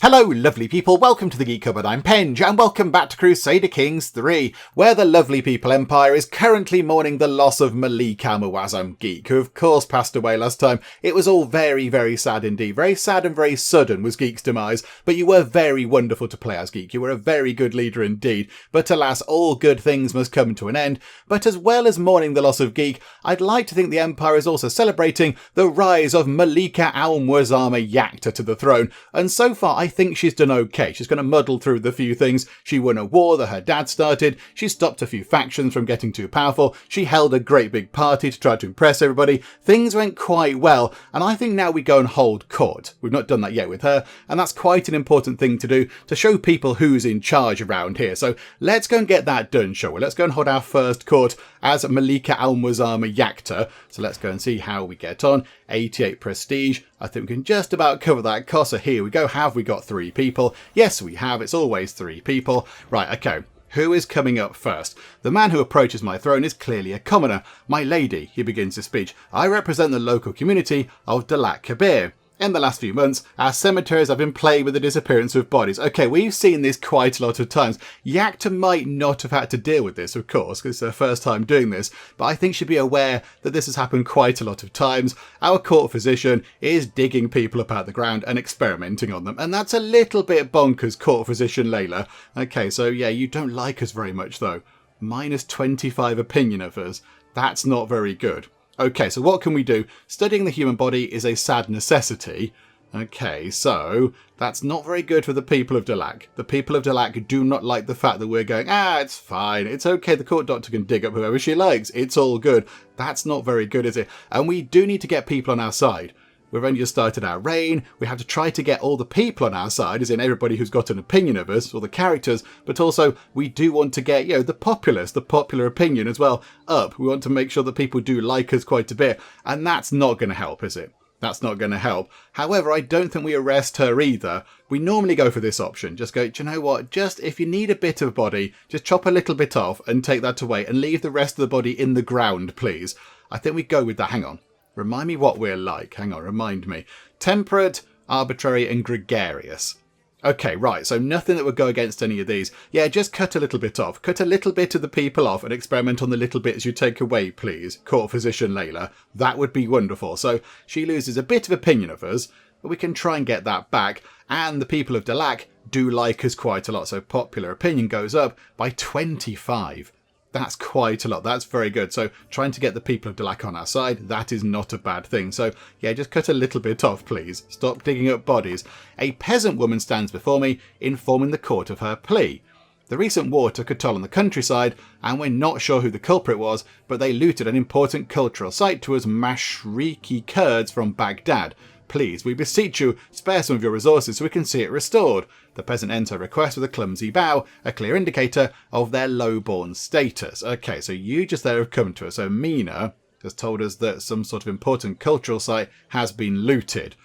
Hello lovely people, welcome to the Geek Cupboard, I'm Penge, and welcome back to Crusader Kings 3, where the lovely people empire is currently mourning the loss of Malika Al-Muazzama Geek, who of course passed away last time. It was all very, very sad indeed. Very sad and very sudden was Geek's demise, but you were very wonderful to play as, Geek. You were a very good leader indeed, but alas, all good things must come to an end. But as well as mourning the loss of Geek, I'd like to think the empire is also celebrating the rise of Malika Al-Muazzama Yakta to the throne, and so far I think she's done okay. She's going to muddle through the few things. She won a war that her dad started. She stopped a few factions from getting too powerful. She held a great big party to try to impress everybody. Things went quite well, and I think now we go and hold court. We've not done that yet with her, and that's quite an important thing to do to show people who's in charge around here. So let's go and get that done, shall we? Let's go and hold our first court as Malika Al-Muazzama Yakta. So let's go and see how we get on. 88 prestige. I think we can just about cover that cost. So here we go. Have we got 3 people? Yes, we have. It's always 3 people. Right, okay. Who is coming up first? The man who approaches my throne is clearly a commoner. My lady, he begins his speech. I represent the local community of Dalak Kabir. In the last few months, our cemeteries have been plagued with the disappearance of bodies. Okay, we've seen this quite a lot of times. Yakta might not have had to deal with this, of course, because it's her first time doing this, but I think she'd be aware that this has happened quite a lot of times. Our court physician is digging people up out of the ground and experimenting on them, and that's a little bit bonkers, court physician Layla. Okay, so yeah, you don't like us very much, though. Minus 25 opinion of us. That's not very good. Okay, so what can we do? Studying the human body is a sad necessity. Okay, so that's not very good for the people of Dalak. The people of Dalak do not like the fact that we're going, it's fine, it's okay, the court doctor can dig up whoever she likes, it's all good. That's not very good, is it? And we do need to get people on our side. We've only just started our reign. We have to try to get all the people on our side, as in everybody who's got an opinion of us, or the characters, but also we do want to get, the populace, the popular opinion as well, up. We want to make sure that people do like us quite a bit, and that's not going to help, is it? That's not going to help. However, I don't think we arrest her either. We normally go for this option. Just go, do you know what? Just if you need a bit of body, just chop a little bit off and take that away and leave the rest of the body in the ground, please. I think we go with that. Hang on. Remind me what we're like. Hang on, remind me. Temperate, arbitrary, and gregarious. Okay, right, so nothing that would go against any of these. Yeah, just cut a little bit off. Cut a little bit of the people off and experiment on the little bits you take away, please. Court physician Layla. That would be wonderful. So she loses a bit of opinion of us, but we can try and get that back. And the people of Dalak do like us quite a lot. So popular opinion goes up by 25. That's quite a lot. That's very good. So trying to get the people of Dalak on our side, that is not a bad thing. So yeah, just cut a little bit off, please. Stop digging up bodies. A peasant woman stands before me, informing the court of her plea. The recent war took a toll on the countryside, and we're not sure who the culprit was, but they looted an important cultural site to us Mashriki Kurds from Baghdad. Please, we beseech you, spare some of your resources so we can see it restored. The peasant ends her request with a clumsy bow, a clear indicator of their low-born status. Okay, so you just there have come to us. So Mina has told us that some sort of important cultural site has been looted.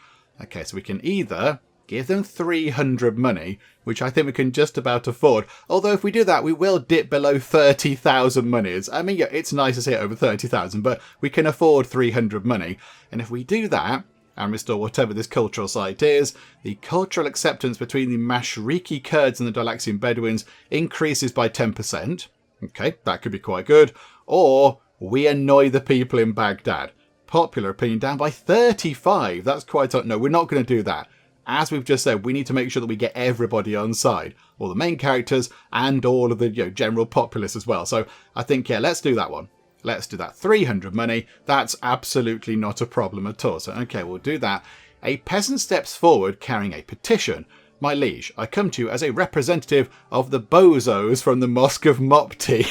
Okay, so we can either give them 300 money, which I think we can just about afford. Although if we do that, we will dip below 30,000 monies. I mean, yeah, it's nice to see it over 30,000, but we can afford 300 money. And if we do that, and restore whatever this cultural site is, the cultural acceptance between the Mashriki Kurds and the Dalaxian Bedouins increases by 10%. Okay, that could be quite good. Or we annoy the people in Baghdad. Popular opinion down by 35. That's quite... No, we're not going to do that. As we've just said, we need to make sure that we get everybody on side. All the main characters and all of the general populace as well. So I think, yeah, let's do that one. Let's do that. 300 money. That's absolutely not a problem at all. So, okay, we'll do that. A peasant steps forward carrying a petition. My liege, I come to you as a representative of the bozos from the Mosque of Mopti.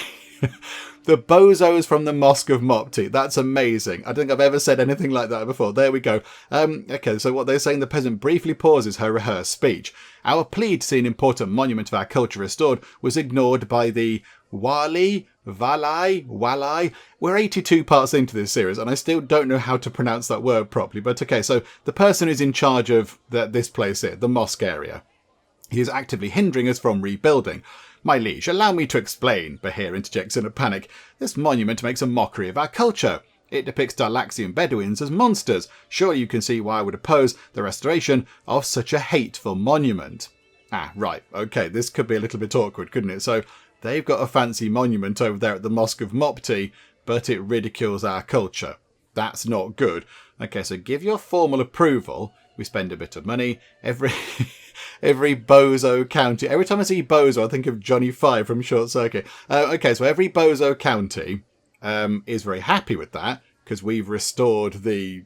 The bozos from the Mosque of Mopti. That's amazing. I don't think I've ever said anything like that before. There we go. Okay, so what they're saying, the peasant briefly pauses her rehearsed speech. Our plea to see an important monument of our culture restored was ignored by the Walai. We're 82 parts into this series, and I still don't know how to pronounce that word properly. But okay, so the person who's in charge of this place here, the mosque area, he is actively hindering us from rebuilding. My liege, allow me to explain, Bahir interjects in a panic. This monument makes a mockery of our culture. It depicts Darlaxian Bedouins as monsters. Surely you can see why I would oppose the restoration of such a hateful monument. Ah, right, okay, this could be a little bit awkward, couldn't it? So, they've got a fancy monument over there at the Mosque of Mopti, but it ridicules our culture. That's not good. Okay, so give your formal approval. We spend a bit of money. Every bozo county. Every time I see bozo, I think of Johnny Five from Short Circuit. Okay, so every bozo county is very happy with that because we've restored the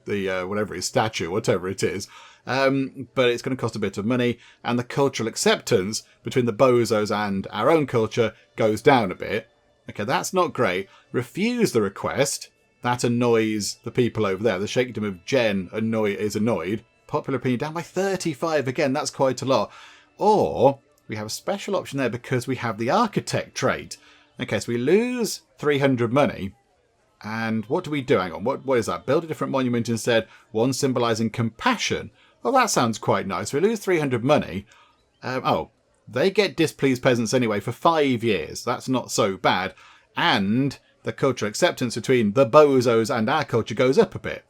whatever it is, statue, whatever it is. But it's going to cost a bit of money, and the cultural acceptance between the bozos and our own culture goes down a bit. Okay, that's not great. Refuse the request. That annoys the people over there. The Sheikhdom of Jen is annoyed. Popular opinion down by 35 again. That's quite a lot. Or we have a special option there because we have the architect trait. Okay, so we lose 300 money. And what do we do? Hang on, what is that? Build a different monument instead. One symbolising compassion. Well, that sounds quite nice. We lose 300 money. They get displeased peasants anyway for 5 years. That's not so bad. And the cultural acceptance between the bozos and our culture goes up a bit.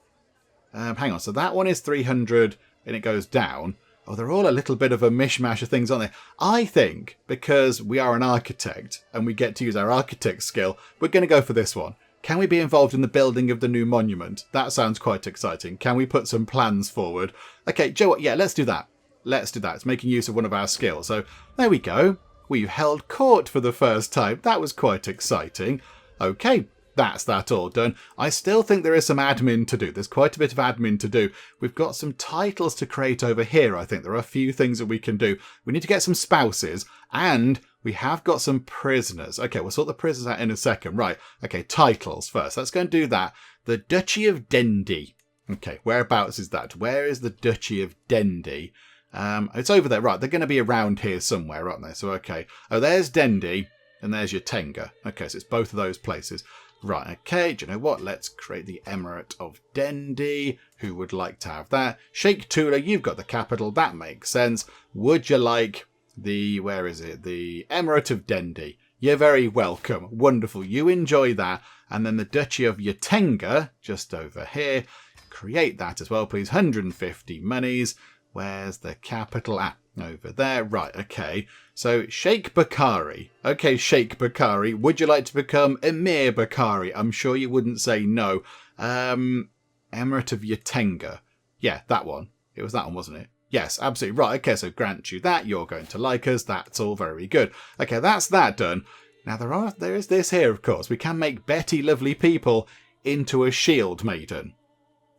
Hang on, so that one is 300 and it goes down. Oh, they're all a little bit of a mishmash of things, aren't they? I think because we are an architect and we get to use our architect skill, we're going to go for this one. Can we be involved in the building of the new monument? That sounds quite exciting. Can we put some plans forward? Okay, Joe, yeah, let's do that. Let's do that. It's making use of one of our skills. So there we go. We've held court for the first time. That was quite exciting. Okay, that's that all done. I still think there is some admin to do. There's quite a bit of admin to do. We've got some titles to create over here, I think. There are a few things that we can do. We need to get some spouses, and we have got some prisoners. Okay, we'll sort the prisoners out in a second. Right, okay, titles first. Let's go and do that. The Duchy of Dendy. Okay, whereabouts is that? Where is the Duchy of Dendy? It's over there. Right, they're going to be around here somewhere, aren't they? So, okay. Oh, there's Dendy, and there's Yatenga. Okay, so it's both of those places. Right, okay, do you know what? Let's create the Emirate of Dendy. Who would like to have that? Sheikh Tula, you've got the capital. That makes sense. Would you like the, where is it? The Emirate of Dendy. You're very welcome. Wonderful. You enjoy that. And then the Duchy of Yatenga, just over here. Create that as well, please. 150 monies. Where's the capital? Ah, over there. Right, okay. So, Sheikh Bakari. Okay, Sheikh Bakari. Would you like to become Emir Bakari? I'm sure you wouldn't say no. Emirate of Yatenga. Yeah, that one. It was that one, wasn't it? Yes, absolutely. Right, okay, so grant you that. You're going to like us. That's all very good. Okay, that's that done. Now, there is this here, of course. We can make Betty Lovely People into a shield maiden.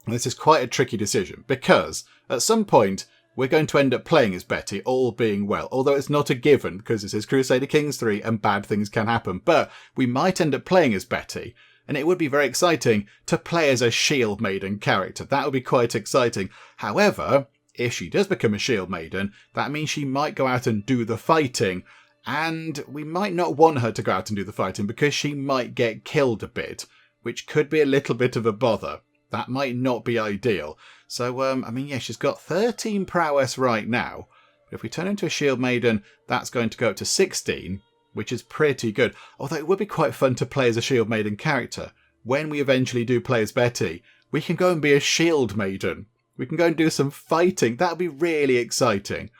This is quite a tricky decision because at some point we're going to end up playing as Betty, all being well. Although it's not a given because this is Crusader Kings 3 and bad things can happen. But we might end up playing as Betty, and it would be very exciting to play as a shield maiden character. That would be quite exciting. However, if she does become a shield maiden, that means she might go out and do the fighting. And we might not want her to go out and do the fighting because she might get killed a bit, which could be a little bit of a bother. That might not be ideal. So, I mean, yeah, she's got 13 prowess right now. But if we turn into a shield maiden, that's going to go up to 16, which is pretty good. Although it would be quite fun to play as a shield maiden character. When we eventually do play as Betty, we can go and be a shield maiden. We can go and do some fighting. That would be really exciting.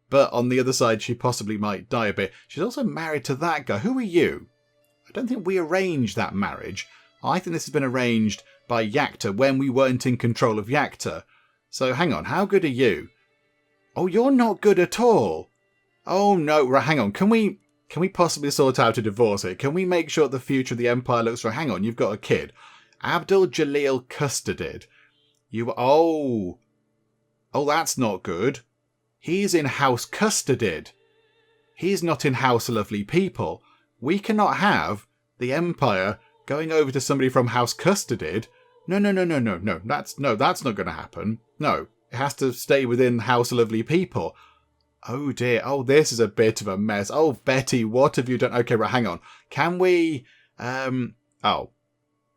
But on the other side, she possibly might die a bit. She's also married to that guy. Who are you? I don't think we arranged that marriage. I think this has been arranged by Yakta when we weren't in control of Yakta. So hang on, how good are you? Oh, you're not good at all. Oh no, right, hang on. Can we possibly sort out a divorce here? Can we make sure the future of the Empire looks right? Hang on, you've got a kid. Abdul Jalil custodied. Oh, that's not good. He's in house custodied. He's not in house lovely people. We cannot have the Empire going over to somebody from house custodied. No. That's not going to happen. No, it has to stay within house lovely people. Oh dear. Oh, this is a bit of a mess. Oh, Betty, what have you done? Okay, right, hang on. Can we,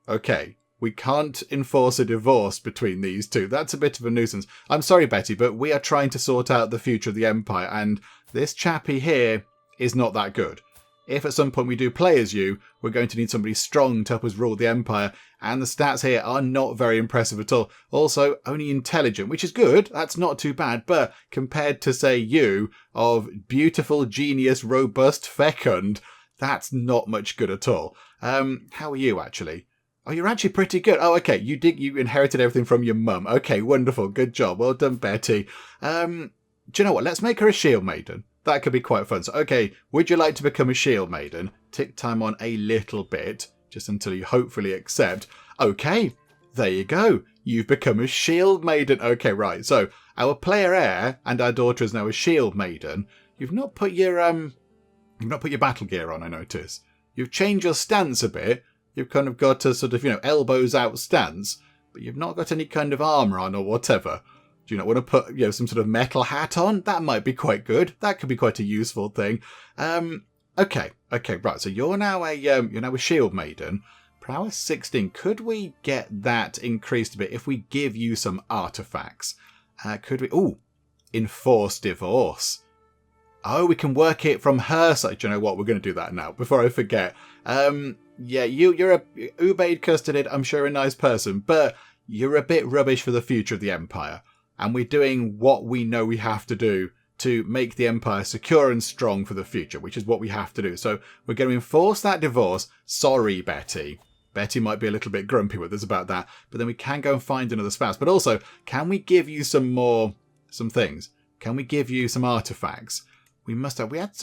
okay. We can't enforce a divorce between these two. That's a bit of a nuisance. I'm sorry, Betty, but we are trying to sort out the future of the Empire, and this chappie here is not that good. if at some point we do play as you, we're going to need somebody strong to help us rule the Empire. And the stats here are not very impressive at all. Also, only intelligent, which is good. That's not too bad. But compared to, say, you, of beautiful, genius, robust, fecund, that's not much good at all. How are you, actually? Oh, you're actually pretty good. Oh, okay. You inherited everything from your mum. Okay, wonderful. Good job. Well done, Betty. Do you know what? Let's make her a shield maiden. That could be quite fun. So, okay, would you like to become a shield maiden? Tick time on a little bit, just until you hopefully accept. Okay, there you go. You've become a shield maiden. Okay, right. So, our player heir and our daughter is now a shield maiden. You've not put your battle gear on, I notice. You've changed your stance a bit. You've kind of got a sort of, elbows out stance, but you've not got any kind of armour on or whatever. Do you not want to put, some sort of metal hat on? That might be quite good. That could be quite a useful thing. Okay, right. So you're now a shield maiden. Prowess 16. Could we get that increased a bit if we give you some artifacts? Could we? Ooh, enforce divorce. Oh, we can work it from her side. Do you know what? We're going to do that now before I forget. Yeah, you're a Ubaid Custoded. I'm sure a nice person, but you're a bit rubbish for the future of the Empire. And we're doing what we know we have to do to make the Empire secure and strong for the future, which is what we have to do. So we're going to enforce that divorce. Sorry, Betty. Betty might be a little bit grumpy with us about that, but then we can go and find another spouse. But also, can we give you some things? Can we give you some artifacts? We must have. We had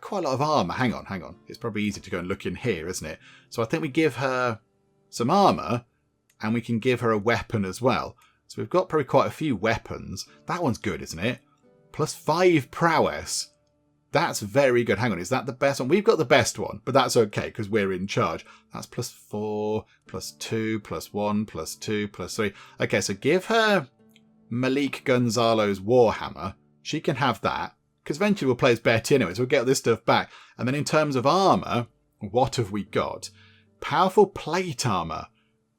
quite a lot of armour. Hang on. It's probably easy to go and look in here, isn't it? So I think we give her some armour, and we can give her a weapon as well. So we've got probably quite a few weapons. That one's good, isn't it? Plus 5 prowess. That's very good. Hang on, is that the best one? We've got the best one, but that's okay because we're in charge. That's plus 4, plus 2, plus 1, plus 2, plus 3. Okay, so give her Malik Gonzalo's Warhammer. She can have that because eventually we'll play as Betty anyway, so we'll get this stuff back. And then in terms of armour, what have we got? Powerful plate armour.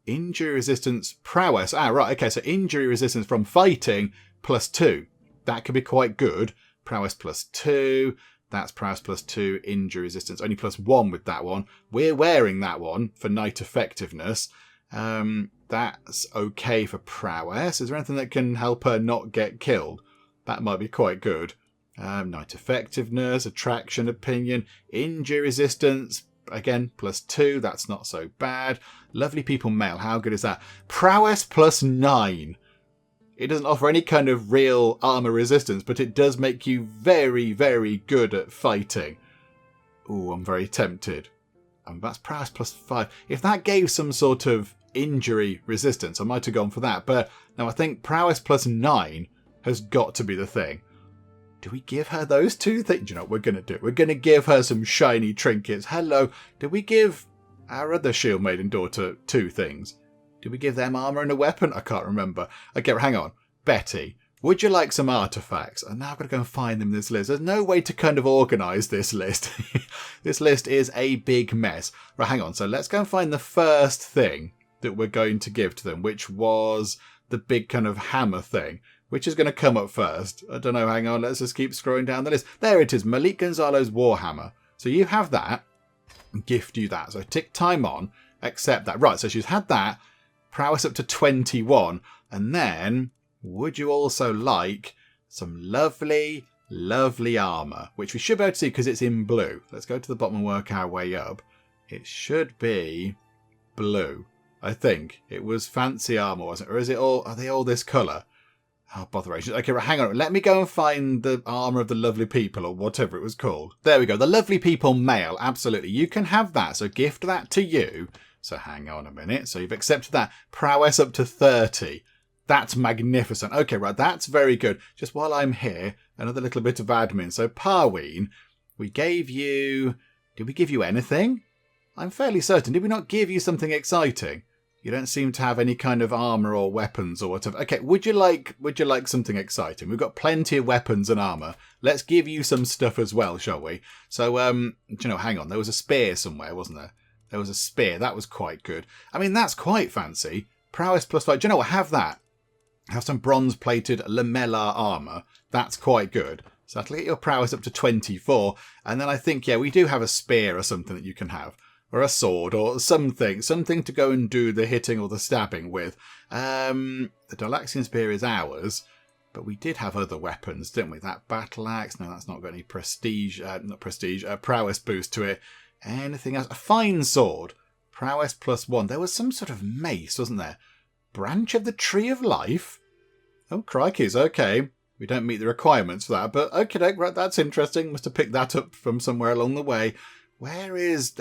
Injury resistance, prowess. Ah, right, okay, so injury resistance from fighting plus 2. That could be quite good. Prowess plus 2. That's prowess plus 2. Injury resistance, only plus 1 with that one. We're wearing that one for knight effectiveness. That's okay for prowess. Is there anything that can help her not get killed? That might be quite good. Knight effectiveness, attraction, opinion, injury resistance. Again, plus 2, that's not so bad. Lovely people mail, how good is that? Prowess plus 9. It doesn't offer any kind of real armour resistance, but it does make you very, very good at fighting. Ooh, I'm very tempted. That's prowess plus 5. If that gave some sort of injury resistance, I might have gone for that. But now I think prowess plus 9 has got to be the thing. Do we give her those two things? Do you know what we're going to do? We're going to give her some shiny trinkets. Hello. Did we give our other shield maiden daughter 2 things? Did we give them armour and a weapon? I can't remember. Okay, hang on. Betty, would you like some artifacts? And now I've got to go and find them in this list. There's no way to kind of organise this list. This list is a big mess. Right, hang on. So let's go and find the first thing that we're going to give to them, which was the big kind of hammer thing. Which is going to come up first? I don't know, hang on, let's just keep scrolling down the list. There it is, Malik Gonzalo's Warhammer. So you have that, gift you that. So tick time on, accept that. Right, so she's had that, prowess up to 21, and then, would you also like some lovely, lovely armour, which we should be able to see because it's in blue. Let's go to the bottom and work our way up. It should be blue, I think. It was fancy armour, wasn't it? Or is it all, are they all this colour? Oh, botheration. Okay, right, hang on. Let me go and find the armour of the lovely people or whatever it was called. There we go. The lovely people mail. Absolutely. You can have that. So gift that to you. So hang on a minute. So you've accepted that. Prowess up to 30. That's magnificent. Okay, right. That's very good. Just while I'm here, another little bit of admin. So Parween, we gave you... Did we give you anything? I'm fairly certain. Did we not give you something exciting? You don't seem to have any kind of armour or weapons or whatever. Okay, would you like something exciting? We've got plenty of weapons and armour. Let's give you some stuff as well, shall we? So, hang on. There was a spear somewhere, wasn't there? There was a spear. That was quite good. I mean, that's quite fancy. Prowess plus 5. Do you know what? Have that. Have some bronze-plated lamellar armour. That's quite good. So that'll get your prowess up to 24. And then I think, yeah, we do have a spear or something that you can have. Or a sword or something to go and do the hitting or the stabbing with. The Dolaxian spear is ours. But we did have other weapons, didn't we? That battle axe. No, that's not got any prestige. Prowess boost to it. Anything else? A fine sword. Prowess +1. There was some sort of mace, wasn't there? Branch of the Tree of Life? Oh, crikeys. Okay. We don't meet the requirements for that. But okay, right, that's interesting. Must have picked that up from somewhere along the way. There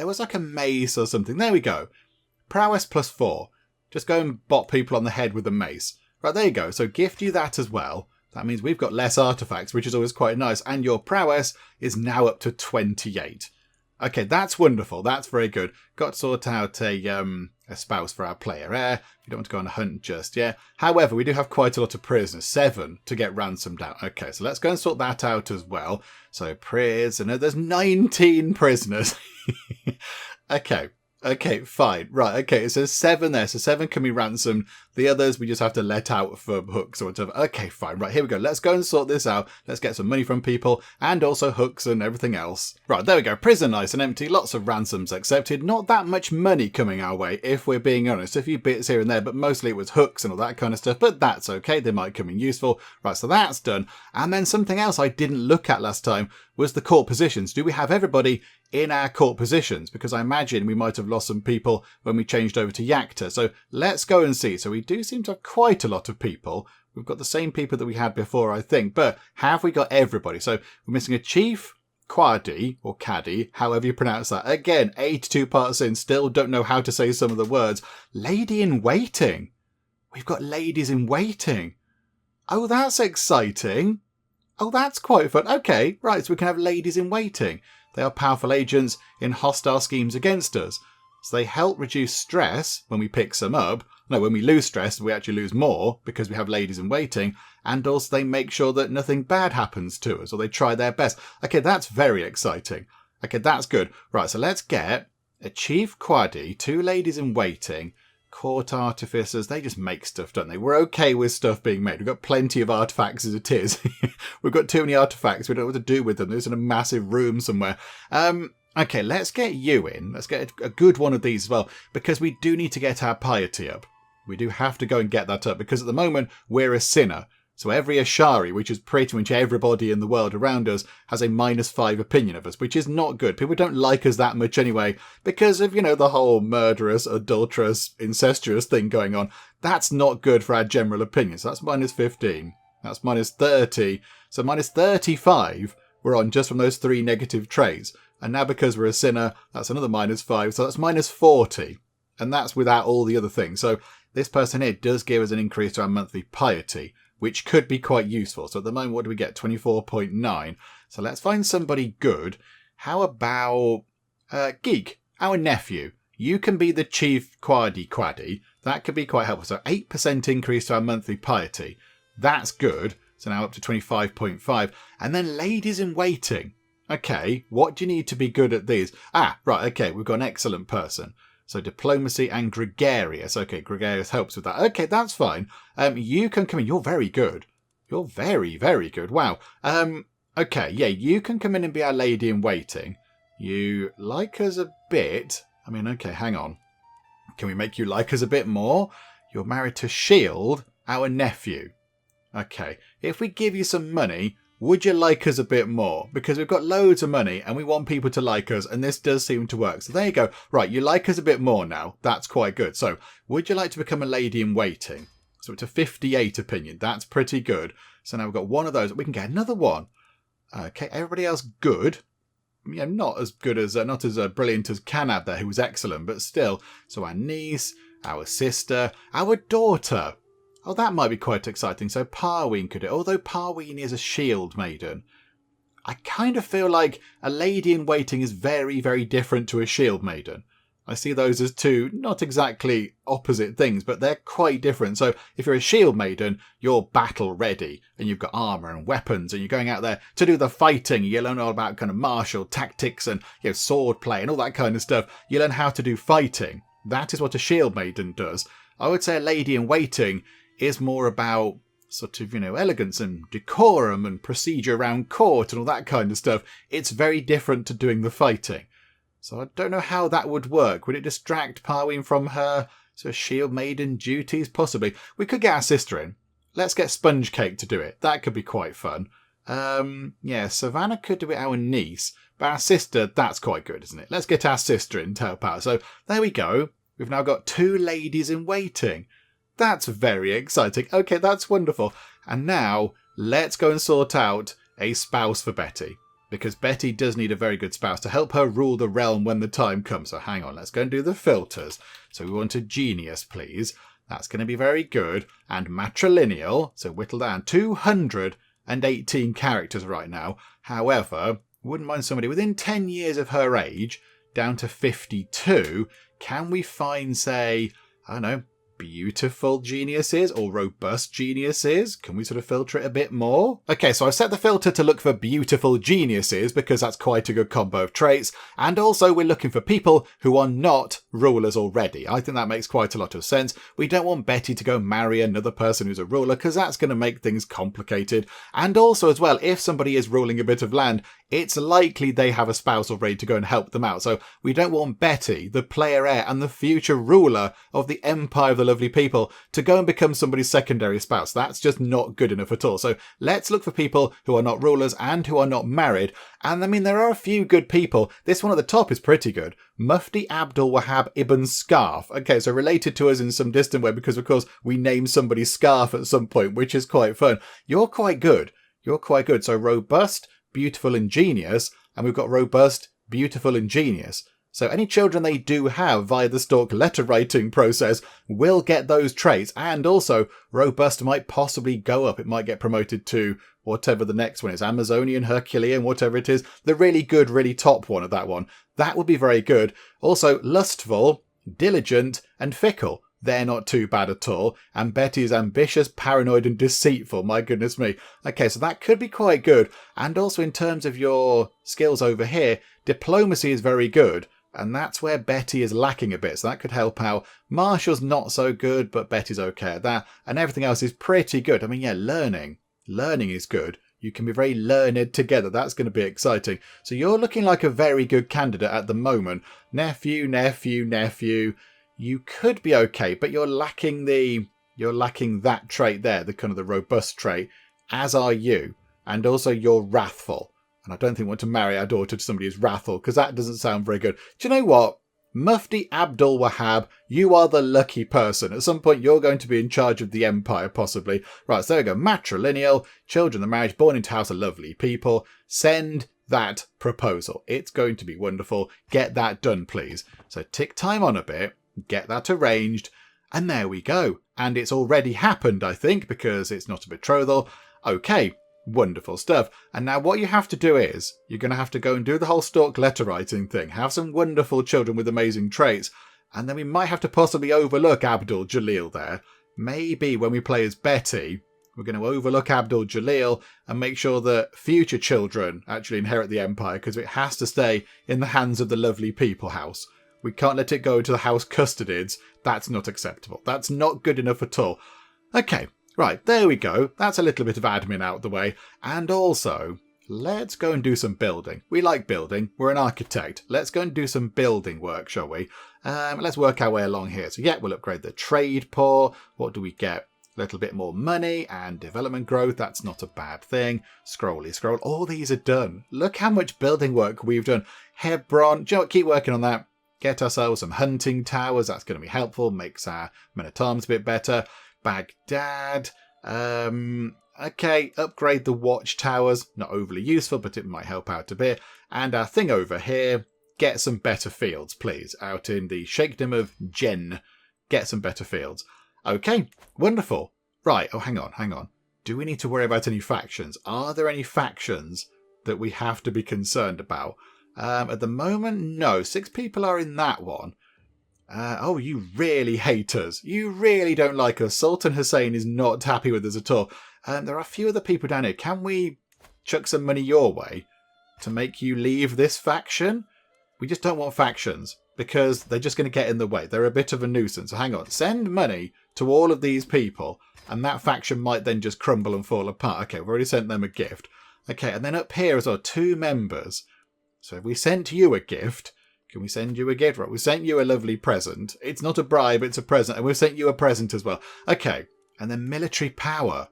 was like a mace or something. There we go. Prowess +4. Just go and bop people on the head with a mace. Right, there you go. So gift you that as well. That means we've got less artifacts, which is always quite nice. And your prowess is now up to 28. Okay, that's wonderful. That's very good. Got to sort out a spouse for our player. We don't want to go on a hunt just yet. However, we do have quite a lot of prisoners. 7 to get ransomed out. Okay, so let's go and sort that out as well. So prisoner, there's 19 prisoners. Okay, fine. Right, okay, it says 7 there. So 7 can be ransomed. The others we just have to let out for hooks or whatever. Okay, fine. Right, here we go. Let's go and sort this out. Let's get some money from people and also hooks and everything else. Right, there we go. Prison nice and empty. Lots of ransoms accepted. Not that much money coming our way, if we're being honest. A few bits here and there, but mostly it was hooks and all that kind of stuff. But that's okay. They might come in useful. Right, so that's done. And then something else I didn't look at last time was the court positions. Do we have everybody in our court positions? Because I imagine we might have lost some people when we changed over to Yakta. So let's go and see. So we do seem to have quite a lot of people. We've got the same people that we had before, I think. But have we got everybody? So we're missing a chief, Quadi, or Caddy, however you pronounce that. Again, 82 parts in, still don't know how to say some of the words. Lady in waiting. We've got ladies in waiting. Oh, that's exciting. Oh, that's quite fun. Okay, right, so we can have ladies in waiting. They are powerful agents in hostile schemes against us. So they help reduce stress when we pick some up. No, when we lose stress, we actually lose more because we have ladies in waiting. And also they make sure that nothing bad happens to us, or they try their best. Okay, that's very exciting. Okay, that's good. Right, so let's get a chief Quadi, 2 ladies in waiting, court artificers. They just make stuff, don't they? We're okay with stuff being made. We've got plenty of artifacts as it is. We've got too many artifacts. We don't know what to do with them. There's in a massive room somewhere. Okay, let's get you in. Let's get a good one of these as well, because we do need to get our piety up. We do have to go and get that up, because at the moment we're a sinner. So every Ashari, which is pretty much everybody in the world around us, has a -5 opinion of us, which is not good. People don't like us that much anyway, because of, the whole murderous, adulterous, incestuous thing going on. That's not good for our general opinion. So that's -15. That's -30. So -35 we're on just from those 3 negative traits. And now because we're a sinner, that's another -5. So that's -40. And that's without all the other things. So this person here does give us an increase to our monthly piety, which could be quite useful. So at the moment, what do we get? 24.9. So let's find somebody good. How about Geek, our nephew? You can be the chief Quadi. That could be quite helpful. So 8% increase to our monthly piety. That's good. So now up to 25.5. And then ladies in waiting. Okay, what do you need to be good at these? Right, okay, we've got an excellent person. So diplomacy and gregarious. Okay, gregarious helps with that. Okay, that's fine. You can come in. You're very good. You're very, very good. Wow. Okay, yeah, you can come in and be our lady in waiting. You like us a bit. I mean, okay, hang on. Can we make you like us a bit more? You're married to Shield, our nephew. Okay, if we give you some money, would you like us a bit more? Because we've got loads of money and we want people to like us, and this does seem to work. So there you go. Right, you like us a bit more now. That's quite good. So would you like to become a lady in waiting? So it's a 58 opinion. That's pretty good. So now we've got one of those. We can get another one. Okay, everybody else good. Not as good as, not as brilliant as Canab there, who was excellent, but still. So our niece, our sister, our daughter. Oh, that might be quite exciting. So Parween could do it. Although Parween is a shield maiden, I kind of feel like a lady in waiting is very, very different to a shield maiden. I see those as two not exactly opposite things, but they're quite different. So if you're a shield maiden, you're battle ready and you've got armour and weapons and you're going out there to do the fighting. You learn all about kind of martial tactics and sword play and all that kind of stuff. You learn how to do fighting. That is what a shield maiden does. I would say a lady in waiting is more about sort of, elegance and decorum and procedure around court and all that kind of stuff, it's very different to doing the fighting. So I don't know how that would work. Would it distract Parween from her sort of shield maiden duties? Possibly. We could get our sister in. Let's get Sponge Cake to do it. That could be quite fun. Savannah could do it, our niece. But our sister, that's quite good, isn't it? Let's get our sister in to help out. So there we go. We've now got 2 ladies in waiting. That's very exciting. Okay, that's wonderful. And now let's go and sort out a spouse for Betty. Because Betty does need a very good spouse to help her rule the realm when the time comes. So hang on, let's go and do the filters. So we want a genius, please. That's going to be very good. And matrilineal, so whittle down 218 characters right now. However, wouldn't mind somebody within 10 years of her age, down to 52. Can we find, say, I don't know, beautiful geniuses or robust geniuses? Can we sort of filter it a bit more? Okay, so I've set the filter to look for beautiful geniuses because that's quite a good combo of traits. And also we're looking for people who are not rulers already. I think that makes quite a lot of sense. We don't want Betty to go marry another person who's a ruler because that's going to make things complicated. And also as well, if somebody is ruling a bit of land, it's likely they have a spouse already to go and help them out. So we don't want Betty, the player heir and the future ruler of the Empire of the Lovely People, to go and become somebody's secondary spouse. That's just not good enough at all. So let's look for people who are not rulers and who are not married. And I mean, there are a few good people. This one at the top is pretty good. Mufti Abdul Wahab Ibn Scarf. Okay, so related to us in some distant way because, of course, we named somebody Scarf at some point, which is quite fun. You're quite good. You're quite good. So robust, beautiful and genius, and we've got robust, beautiful and genius. So any children they do have via the Stork letter writing process will get those traits, and also robust might possibly go up. It might get promoted to whatever the next one is, Amazonian, Herculean, whatever it is, the really good, really top one of that one. That would be very good. Also lustful, diligent and fickle. They're not too bad at all. And Betty is ambitious, paranoid and deceitful. My goodness me. Okay, so that could be quite good. And also in terms of your skills over here, diplomacy is very good. And that's where Betty is lacking a bit. So that could help out. Marshall's not so good, but Betty's okay at that. And everything else is pretty good. I mean, yeah, learning. Learning is good. You can be very learned together. That's going to be exciting. So you're looking like a very good candidate at the moment. Nephew, nephew, nephew. You could be okay, but you're lacking that trait there, the kind of the robust trait, as are you. And also you're wrathful. And I don't think we want to marry our daughter to somebody who's wrathful, because that doesn't sound very good. Do you know what? Mufti Abdul Wahab, you are the lucky person. At some point, you're going to be in charge of the empire, possibly. Right, so there we go. Matrilineal, children of marriage, born into house of lovely people. Send that proposal. It's going to be wonderful. Get that done, please. So tick time on a bit. Get that arranged. And there we go. And it's already happened, I think, because it's not a betrothal. Okay. Wonderful stuff. And now what you have to do is you're going to have to go and do the whole Stork letter writing thing. Have some wonderful children with amazing traits. And then we might have to possibly overlook Abdul Jalil there. Maybe when we play as Betty, we're going to overlook Abdul Jalil and make sure that future children actually inherit the empire, because it has to stay in the hands of the lovely people house. We can't let it go to the house custodians. That's not acceptable. That's not good enough at all. Okay. Right, there we go. That's a little bit of admin out of the way. And also, let's go and do some building. We like building. We're an architect. Let's go and do some building work, shall we? Let's work our way along here. So yeah, we'll upgrade the trade poor. What do we get? A little bit more money and development growth. That's not a bad thing. Scrolly scroll. All these are done. Look how much building work we've done. Hebron. Do you know what? Keep working on that. Get ourselves some hunting towers. That's going to be helpful. Makes our men-at-arms a bit better. Baghdad. Okay, upgrade the watchtowers. Not overly useful, but it might help out a bit. And our thing over here, get some better fields, please. Out in the Sheikhdom of Jen. Get some better fields. Okay, wonderful. Right, oh, hang on. Do we need to worry about any factions? Are there any factions that we have to be concerned about? At the moment, no. 6 people are in that one. Oh, you really hate us. You really don't like us. Sultan Hussein is not happy with us at all. There are a few other people down here. Can we chuck some money your way to make you leave this faction? We just don't want factions because they're just going to get in the way. They're a bit of a nuisance. So hang on. Send money to all of these people and that faction might then just crumble and fall apart. Okay, we've already sent them a gift. Okay, and then up here as well, 2 members. So if we sent you a gift, can we send you a gift? Right, we sent you a lovely present. It's not a bribe, it's a present, and we've sent you a present as well. Okay, and then military power.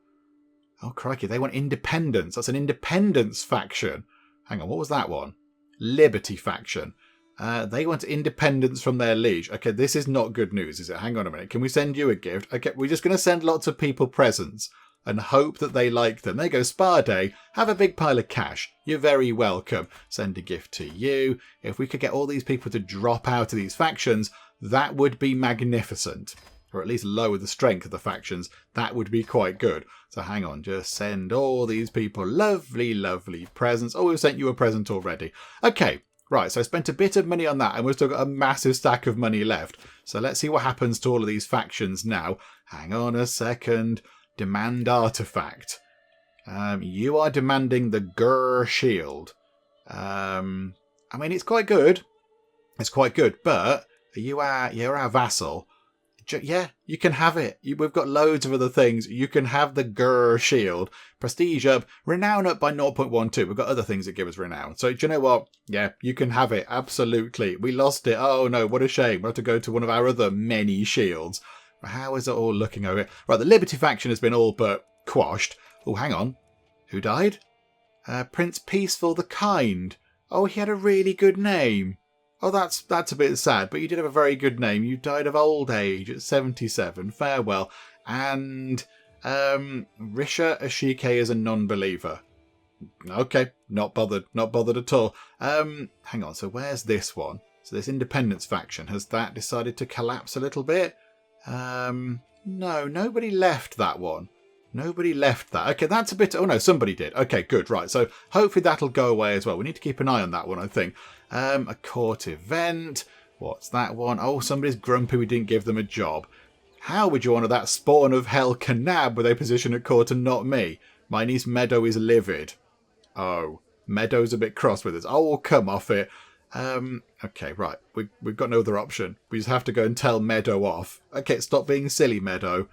Oh, crikey, they want independence. That's an independence faction. Hang on, what was that one? Liberty faction. They want independence from their liege. Okay, this is not good news, is it? Hang on a minute. Can we send you a gift? Okay, we're just going to send lots of people presents and hope that they like them. There you go, Spa Day. Have a big pile of cash. You're very welcome. Send a gift to you. If we could get all these people to drop out of these factions, that would be magnificent. Or at least lower the strength of the factions. That would be quite good. So hang on, just send all these people lovely, lovely presents. Oh, we've sent you a present already. Okay. Right, so I spent a bit of money on that and we've still got a massive stack of money left. So let's see what happens to all of these factions now. Hang on a second. Demand artifact. You are demanding the Gur shield. I mean, it's quite good. It's quite good, but you're our vassal. Yeah, you can have it. We've got loads of other things. You can have the Gur shield. Prestige up. Renown up by 0.12. We've got other things that give us renown. So do you know what? Yeah, you can have it. Absolutely. We lost it. Oh no, what a shame. We'll have to go to one of our other many shields. How is it all looking over here? Right, the Liberty faction has been all but quashed. Oh, hang on. Who died? Prince Peaceful the Kind. Oh, he had a really good name. Oh, that's a bit sad, but you did have a very good name. You died of old age at 77. Farewell. And Risha Ashike is a non-believer. Okay, not bothered at all. Hang on, so where's this one? So this independence faction, has that decided to collapse a little bit? No, nobody left that one. Nobody left that. Okay, that's a bit... Oh no, somebody did. Okay, good, right. So hopefully that'll go away as well. We need to keep an eye on that one, I think. A court event. What's that one? Oh, somebody's grumpy we didn't give them a job. How would you honour that spawn of hell Kanab with a position at court and not me? My niece Meadow is livid. Oh, Meadow's a bit cross with us. Oh, come off it. Okay, right. We've got no other option. We just have to go and tell Meadow off. Okay, stop being silly, Meadow.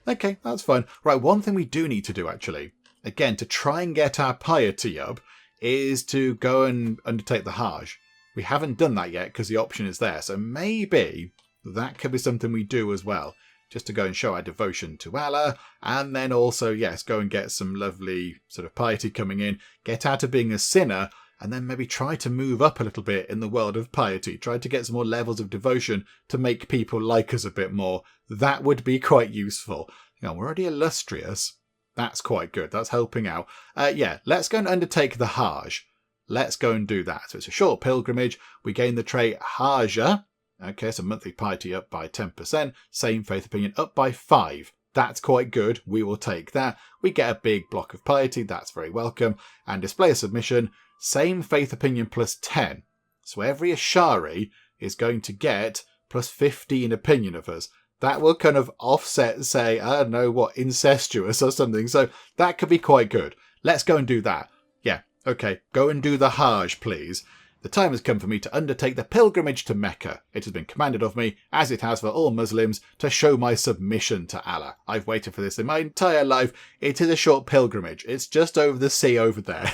Okay, that's fine. Right, one thing we do need to do, actually, again, to try and get our piety up, is to go and undertake the Hajj. We haven't done that yet because the option is there. So maybe that could be something we do as well, just to go and show our devotion to Allah. And then also, yes, go and get some lovely sort of piety coming in, get out of being a sinner, and then maybe try to move up a little bit in the world of piety. Try to get some more levels of devotion to make people like us a bit more. That would be quite useful. You know, we're already illustrious. That's quite good. That's helping out. Yeah, let's go and undertake the Hajj. Let's go and do that. So it's a short pilgrimage. We gain the trait Hajja. Okay, so monthly piety up by 10%. Same faith opinion up by 5. That's quite good. We will take that. We get a big block of piety. That's very welcome. And display a submission. Same faith opinion plus 10. So every Ashari is going to get plus 15 opinion of us. That will kind of offset, say, I don't know what, incestuous or something. So that could be quite good. Let's go and do that. Yeah, okay. Go and do the Hajj, please. The time has come for me to undertake the pilgrimage to Mecca. It has been commanded of me, as it has for all Muslims, to show my submission to Allah. I've waited for this in my entire life. It is a short pilgrimage. It's just over the sea over there.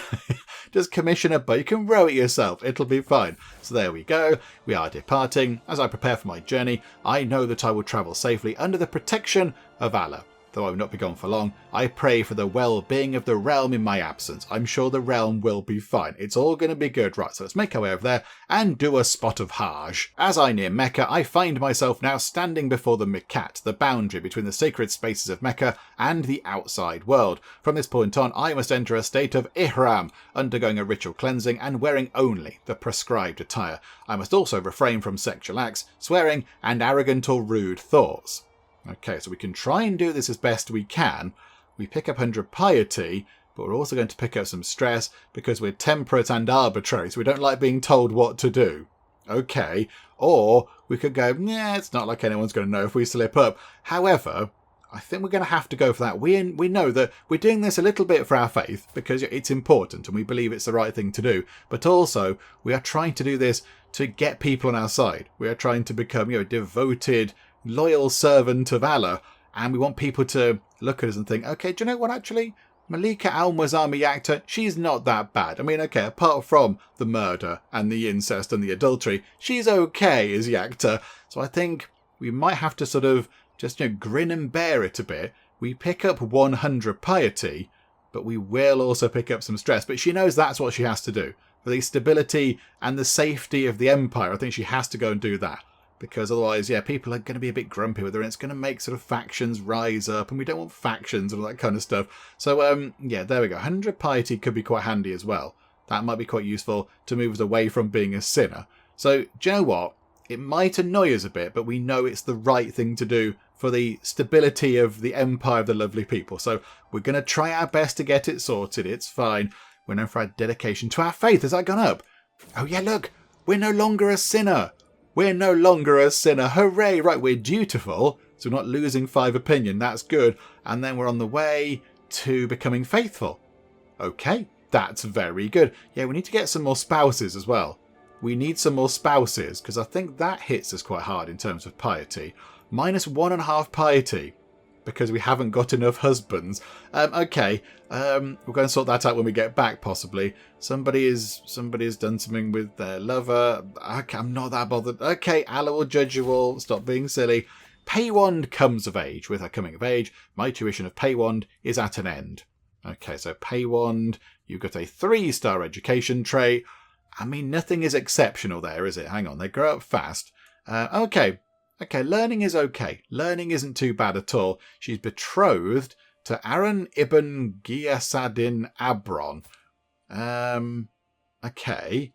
Just commission a boat. You can row it yourself. It'll be fine. So there we go. We are departing. As I prepare for my journey, I know that I will travel safely under the protection of Allah. Though I will not be gone for long, I pray for the well-being of the realm in my absence. I'm sure the realm will be fine. It's all going to be good. Right, so let's make our way over there and do a spot of Hajj. As I near Mecca, I find myself now standing before the Miqat, the boundary between the sacred spaces of Mecca and the outside world. From this point on, I must enter a state of Ihram, undergoing a ritual cleansing and wearing only the prescribed attire. I must also refrain from sexual acts, swearing, and arrogant or rude thoughts. Okay, so we can try and do this as best we can. We pick up 100 piety, but we're also going to pick up some stress because we're temperate and arbitrary, so we don't like being told what to do. Okay, or we could go, yeah, it's not like anyone's going to know if we slip up. However, I think we're going to have to go for that. We know that we're doing this a little bit for our faith because it's important and we believe it's the right thing to do. But also, we are trying to do this to get people on our side. We are trying to become, devoted, loyal servant of Allah, and we want people to look at us and think, okay, do you know what, actually? Malika Al-Muazzama Yakta, she's not that bad. I mean, okay, apart from the murder and the incest and the adultery, she's okay as Yakta. So I think we might have to sort of just, grin and bear it a bit. We pick up 100 piety, but we will also pick up some stress. But she knows that's what she has to do. For the stability and the safety of the empire, I think she has to go and do that. Because otherwise, people are going to be a bit grumpy with her, and it's going to make sort of factions rise up, and we don't want factions and all that kind of stuff. So, there we go. 100 piety could be quite handy as well. That might be quite useful to move us away from being a sinner. So, do you know what? It might annoy us a bit, but we know it's the right thing to do for the stability of the empire of the lovely people. So, we're going to try our best to get it sorted. It's fine. We're known for our dedication to our faith. Has that gone up? Oh, yeah, look. We're no longer a sinner. We're no longer a sinner. Hooray! Right, we're dutiful, so we're not losing 5 opinion. That's good. And then we're on the way to becoming faithful. Okay, that's very good. Yeah, we need to get some more spouses as well. We need some more spouses, because I think that hits us quite hard in terms of piety. Minus 1.5 piety, because we haven't got enough husbands. Okay, we're going to sort that out when we get back, possibly. Somebody has done something with their lover. Okay, I'm not that bothered. Okay, Allah will judge you all. Stop being silly. Paywand comes of age. With her coming of age, my tuition of Paywand is at an end. Okay, so Paywand, you've got a 3-star education trait. I mean, nothing is exceptional there, is it? Hang on, they grow up fast. Okay, learning is okay. Learning isn't too bad at all. She's betrothed to Aaron ibn Ghiyasadin Abron. Okay.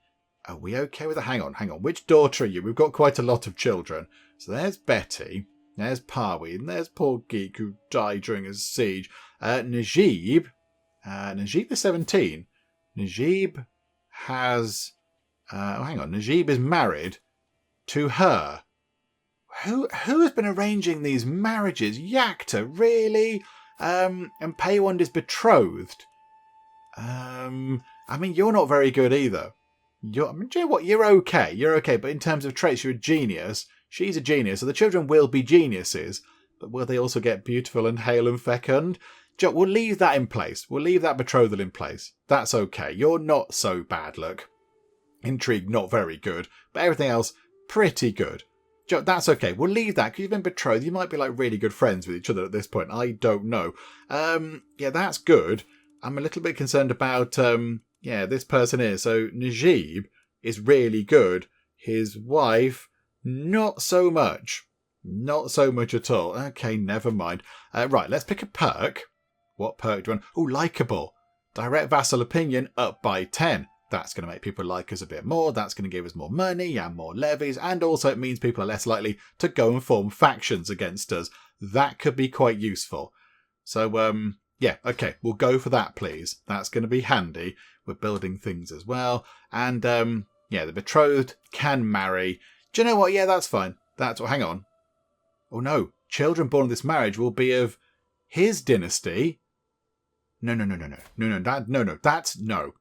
Are we okay with that? Hang on. Which daughter are you? We've got quite a lot of children. So there's Betty. There's Parwi. And there's poor Geek who died during a siege. Najib. Najib is 17. Najib has... Najib is married to her. Who has been arranging these marriages? Yakta, really? And Paywand is betrothed. You're not very good either. Do you know what? You're okay, but in terms of traits, you're a genius. She's a genius, so the children will be geniuses. But will they also get beautiful and hale and fecund? We'll leave that in place. We'll leave that betrothal in place. That's okay. You're not so bad, look. Intrigue, not very good, but everything else, pretty good. That's okay. We'll leave that because you've been betrothed. You might be like really good friends with each other at this point. I don't know. That's good. I'm a little bit concerned about, this person here. So Najib is really good. His wife, not so much. Not so much at all. Okay, never mind. Right, let's pick a perk. What perk do you want? Oh, likeable. Direct vassal opinion up by 10. That's going to make people like us a bit more. That's going to give us more money and more levies. And also it means people are less likely to go and form factions against us. That could be quite useful. So, okay. We'll go for that, please. That's going to be handy. We're building things as well. And, the betrothed can marry. Do you know what? Yeah, that's fine. Hang on. Oh, no. Children born of this marriage will be of his dynasty. No. That's no.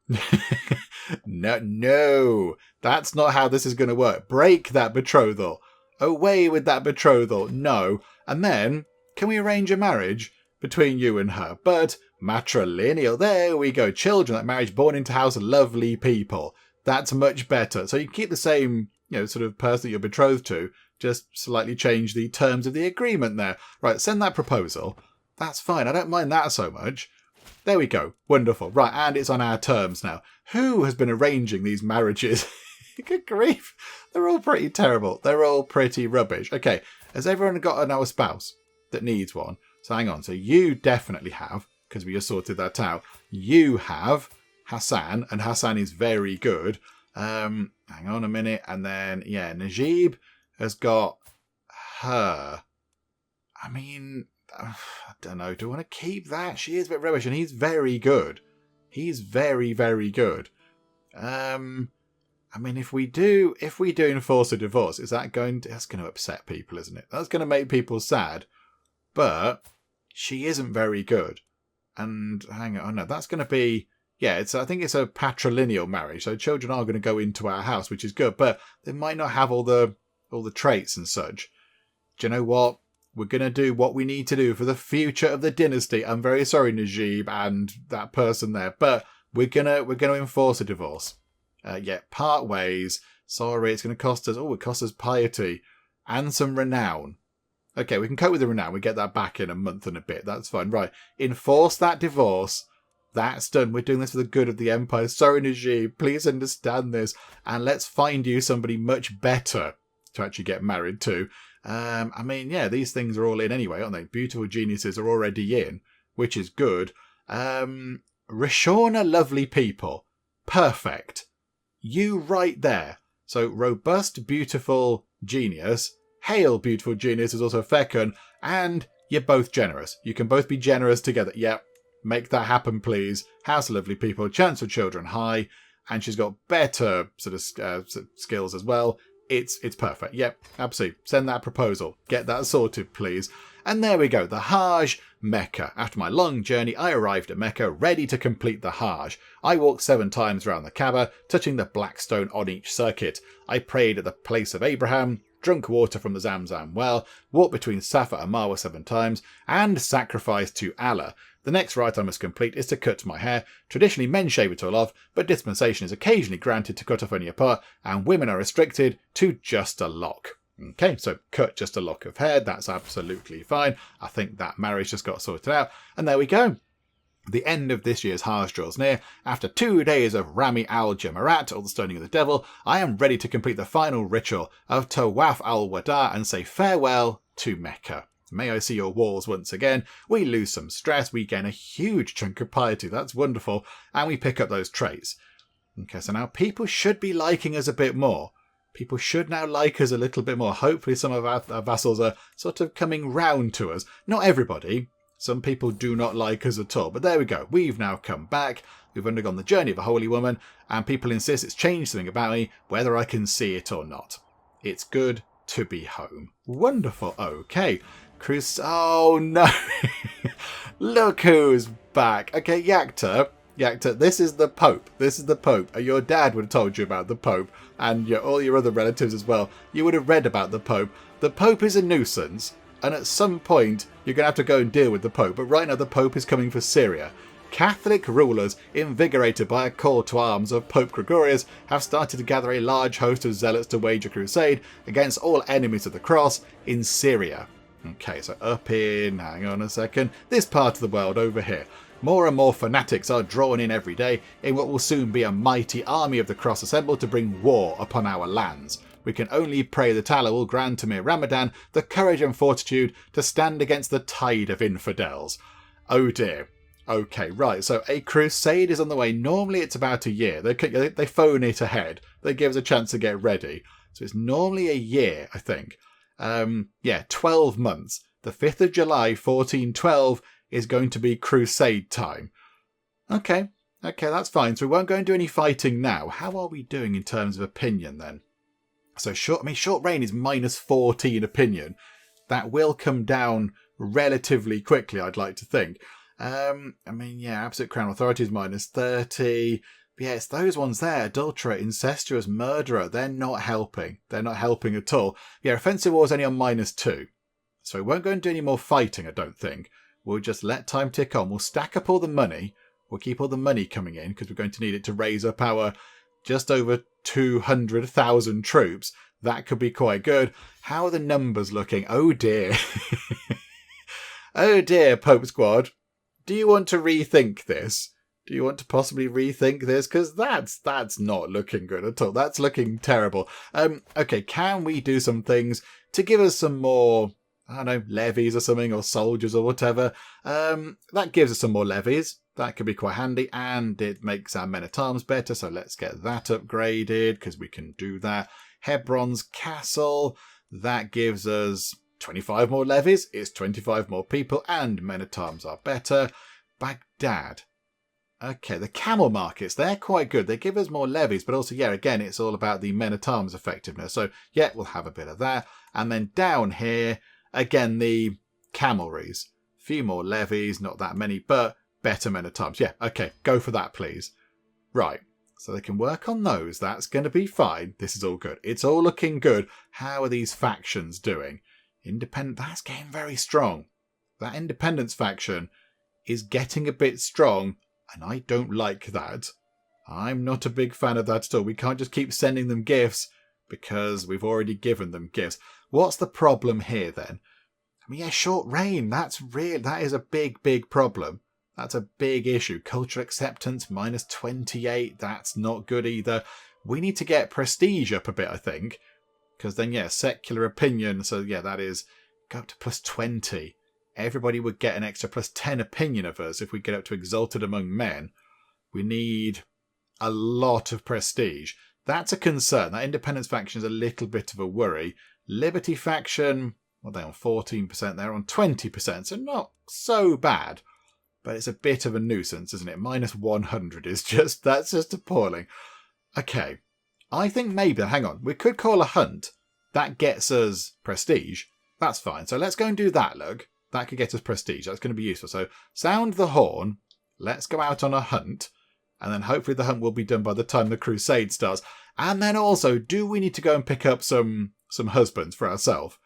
No, that's not how this is going to work. Break that betrothal. Away with that betrothal. No. And then, can we arrange a marriage between you and her? But matrilineal. There we go. Children, that marriage born into house of lovely people. That's much better. So you can keep the same, sort of person that you're betrothed to. Just slightly change the terms of the agreement there. Right, send that proposal. That's fine. I don't mind that so much. There we go. Wonderful. Right, and it's on our terms now. Who has been arranging these marriages? Good grief. They're all pretty terrible. They're all pretty rubbish. Okay, has everyone got now a spouse that needs one? So hang on. So you definitely have, because we just sorted that out. You have Hassan, and Hassan is very good. Hang on a minute. And then, Najib has got her. I mean... I don't know. Do I want to keep that? She is a bit rubbish, and he's very good. He's very, very good. If we do enforce a divorce, that's going to upset people, isn't it? That's going to make people sad. But she isn't very good. And hang on, no, that's going to be I think it's a patrilineal marriage. So children are going to go into our house, which is good, but they might not have all the traits and such. Do you know what? We're going to do what we need to do for the future of the dynasty. I'm very sorry, Najib and that person there, but we're gonna enforce a divorce. Part ways. Sorry, it's going to cost us. Oh, it costs us piety and some renown. Okay, we can cope with the renown. We get that back in a month and a bit. That's fine. Right, enforce that divorce. That's done. We're doing this for the good of the empire. Sorry, Najib. Please understand this, and let's find you somebody much better to actually get married to. These things are all in anyway, aren't they? Beautiful geniuses are already in, which is good. Rashona, lovely people. Perfect. You right there. So, robust, beautiful genius. Hail, beautiful genius is also Fekun. And you're both generous. You can both be generous together. Yep. Make that happen, please. House of lovely people. Chance for children high. And she's got better sort of skills as well. It's perfect. Yep, absolutely. Send that proposal. Get that sorted, please. And there we go. The Hajj, Mecca. After my long journey, I arrived at Mecca, ready to complete the Hajj. I walked 7 times around the Kaaba, touching the black stone on each circuit. I prayed at the place of Abraham, drunk water from the Zamzam well, walked between Safa and Marwa 7 times, and sacrificed to Allah. The next rite I must complete is to cut my hair. Traditionally, men shave it all off, but dispensation is occasionally granted to cut off only a part, and women are restricted to just a lock. Okay, so cut just a lock of hair, that's absolutely fine. I think that marriage just got sorted out, and there we go. The end of this year's Hajj draws near. After 2 days of Rami al-Jamarat, or the stoning of the devil, I am ready to complete the final ritual of Tawaf al-Wada and say farewell to Mecca. May I see your walls once again. We lose some stress, we gain a huge chunk of piety, that's wonderful, and we pick up those traits. Okay, so now people should be liking us a bit more. People should now like us a little bit more. Hopefully some of our vassals are sort of coming round to us. Not everybody. Some people do not like us at all. But there we go. We've now come back. We've undergone the journey of a holy woman. And people insist it's changed something about me, whether I can see it or not. It's good to be home. Wonderful. Okay. Oh, no. Look who's back. Okay, Yakta, this is the Pope. This is the Pope. Your dad would have told you about the Pope, and all your other relatives as well. You would have read about the Pope. The Pope is a nuisance, and at some point, you're going to have to go and deal with the Pope. But right now, the Pope is coming for Syria. Catholic rulers, invigorated by a call to arms of Pope Gregorius, have started to gather a large host of zealots to wage a crusade against all enemies of the cross in Syria. Okay, so up in, hang on a second, this part of the world over here. More and more fanatics are drawn in every day in what will soon be a mighty army of the cross assembled to bring war upon our lands. We can only pray that Allah will grant to Mir Ramadan the courage and fortitude to stand against the tide of infidels. Oh dear. Okay, right, so a crusade is on the way. Normally it's about a year. They phone it ahead. They give us a chance to get ready. So it's normally a year, I think. 12 months. The 5th of July, 1412 is going to be crusade time. Okay, that's fine. So we won't go and do any fighting now. How are we doing in terms of opinion then? So short reign is -14 opinion. That will come down relatively quickly, I'd like to think. Absolute crown authority is -30. But yeah, it's those ones there. Adulterous, incestuous, murderer. They're not helping. They're not helping at all. Yeah, offensive war is only on -2. So we won't go and do any more fighting, I don't think. We'll just let time tick on. We'll stack up all the money. We'll keep all the money coming in because we're going to need it to raise up our just over 200,000 troops. That could be quite good. How are the numbers looking? Oh dear. Oh dear, Pope Squad. Do you want to rethink this? Do you want to possibly rethink this? Because that's not looking good at all. That's looking terrible. Okay, can we do some things to give us some more, I don't know, levies or something, or soldiers or whatever? That gives us some more levies. That could be quite handy, and it makes our men-at-arms better, so let's get that upgraded, because we can do that. Hebron's castle, that gives us 25 more levies, it's 25 more people, and men-at-arms are better. Baghdad. Okay, the camel markets, they're quite good. They give us more levies, but also, yeah, again, it's all about the men-at-arms effectiveness. So, yeah, we'll have a bit of that. And then down here, again, the camelries. A few more levies, not that many, but better men-at-arms. Yeah, okay, go for that, please. Right, so they can work on those. That's going to be fine. This is all good. It's all looking good. How are these factions doing? That's getting very strong. That independence faction is getting a bit strong, and I don't like that. I'm not a big fan of that at all. We can't just keep sending them gifts because we've already given them gifts. What's the problem here then? I mean, yeah, short reign. That is a big, big problem. That's a big issue. Cultural acceptance, -28. That's not good either. We need to get prestige up a bit, I think. Because then, yeah, secular opinion. So, yeah, that is go up to +20. Everybody would get an extra +10 opinion of us if we get up to exalted among men. We need a lot of prestige. That's a concern. That independence faction is a little bit of a worry. Liberty faction, well, they're on 14%. They're on 20%. So not so bad. But it's a bit of a nuisance, isn't it? -100 is that's just appalling. Okay. I think maybe, hang on, we could call a hunt. That gets us prestige. That's fine. So let's go and do that, look. That could get us prestige. That's going to be useful. So sound the horn. Let's go out on a hunt. And then hopefully the hunt will be done by the time the Crusade starts. And then also, do we need to go and pick up some husbands for ourselves?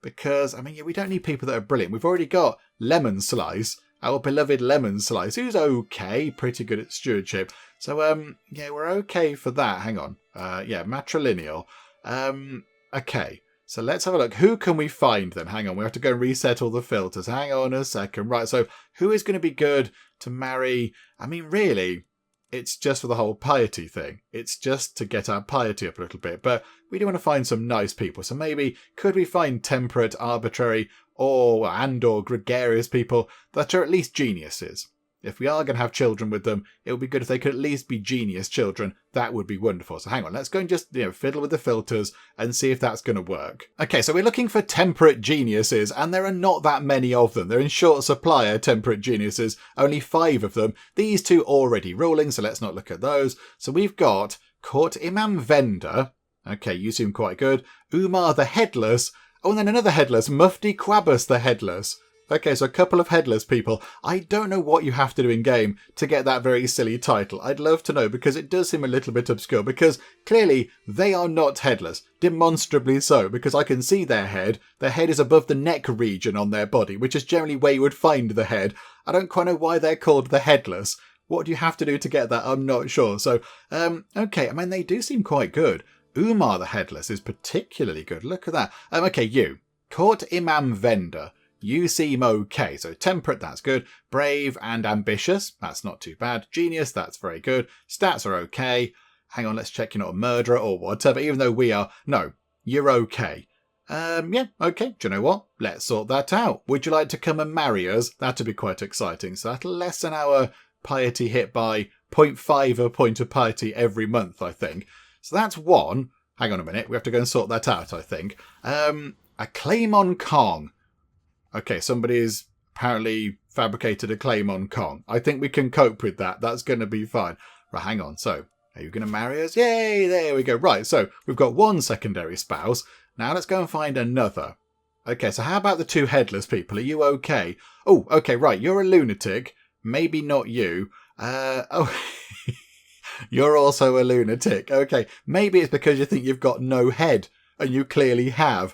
Because, I mean, yeah, we don't need people that are brilliant. We've already got Lemon Slice, our beloved Lemon Slice, who's okay, pretty good at stewardship. So, yeah, we're okay for that. Hang on. Yeah, matrilineal. Okay. So let's have a look. Who can we find then? Hang on. We have to go and reset all the filters. Hang on a second. Right. So who is going to be good to marry? I mean, really, it's just for the whole piety thing. It's just to get our piety up a little bit. But we do want to find some nice people. So maybe could we find temperate, arbitrary, or gregarious people that are at least geniuses? If we are going to have children with them, it would be good if they could at least be genius children. That would be wonderful. So hang on, let's go and just fiddle with the filters and see if that's going to work. Okay, so we're looking for temperate geniuses, and there are not that many of them. They're in short supply of temperate geniuses, only 5 of them. These 2 already ruling, so let's not look at those. So we've got Court Imam Venda. Okay, you seem quite good. Umar the Headless. Oh, and then another headless, Mufti Quabbas the Headless. Okay, so a couple of headless people. I don't know what you have to do in game to get that very silly title. I'd love to know, because it does seem a little bit obscure, because clearly they are not headless. Demonstrably so, because I can see their head. Their head is above the neck region on their body, which is generally where you would find the head. I don't quite know why they're called the Headless. What do you have to do to get that? I'm not sure. So, okay, I mean, they do seem quite good. Umar the Headless is particularly good. Look at that. Okay, you. Court Imam Venda. You seem okay. So temperate, that's good. Brave and ambitious, that's not too bad. Genius, that's very good. Stats are okay. Hang on, let's check you're not a murderer or whatever, even though we are. No, you're okay. Yeah, okay. Do you know what? Let's sort that out. Would you like to come and marry us? That'd be quite exciting. So that'll lessen our piety hit by 0.5 a point of piety every month, I think. So that's one. Hang on a minute. We have to go and sort that out, I think. A claim on Kong. Okay, somebody's apparently fabricated a claim on Kong. I think we can cope with that. That's going to be fine. Right, hang on. So, are you going to marry us? Yay, there we go. Right, so we've got one secondary spouse. Now let's go and find another. Okay, so how about the 2 headless people? Are you okay? Oh, okay, right. You're a lunatic. Maybe not you. Oh, you're also a lunatic. Okay, maybe it's because you think you've got no head, and you clearly have.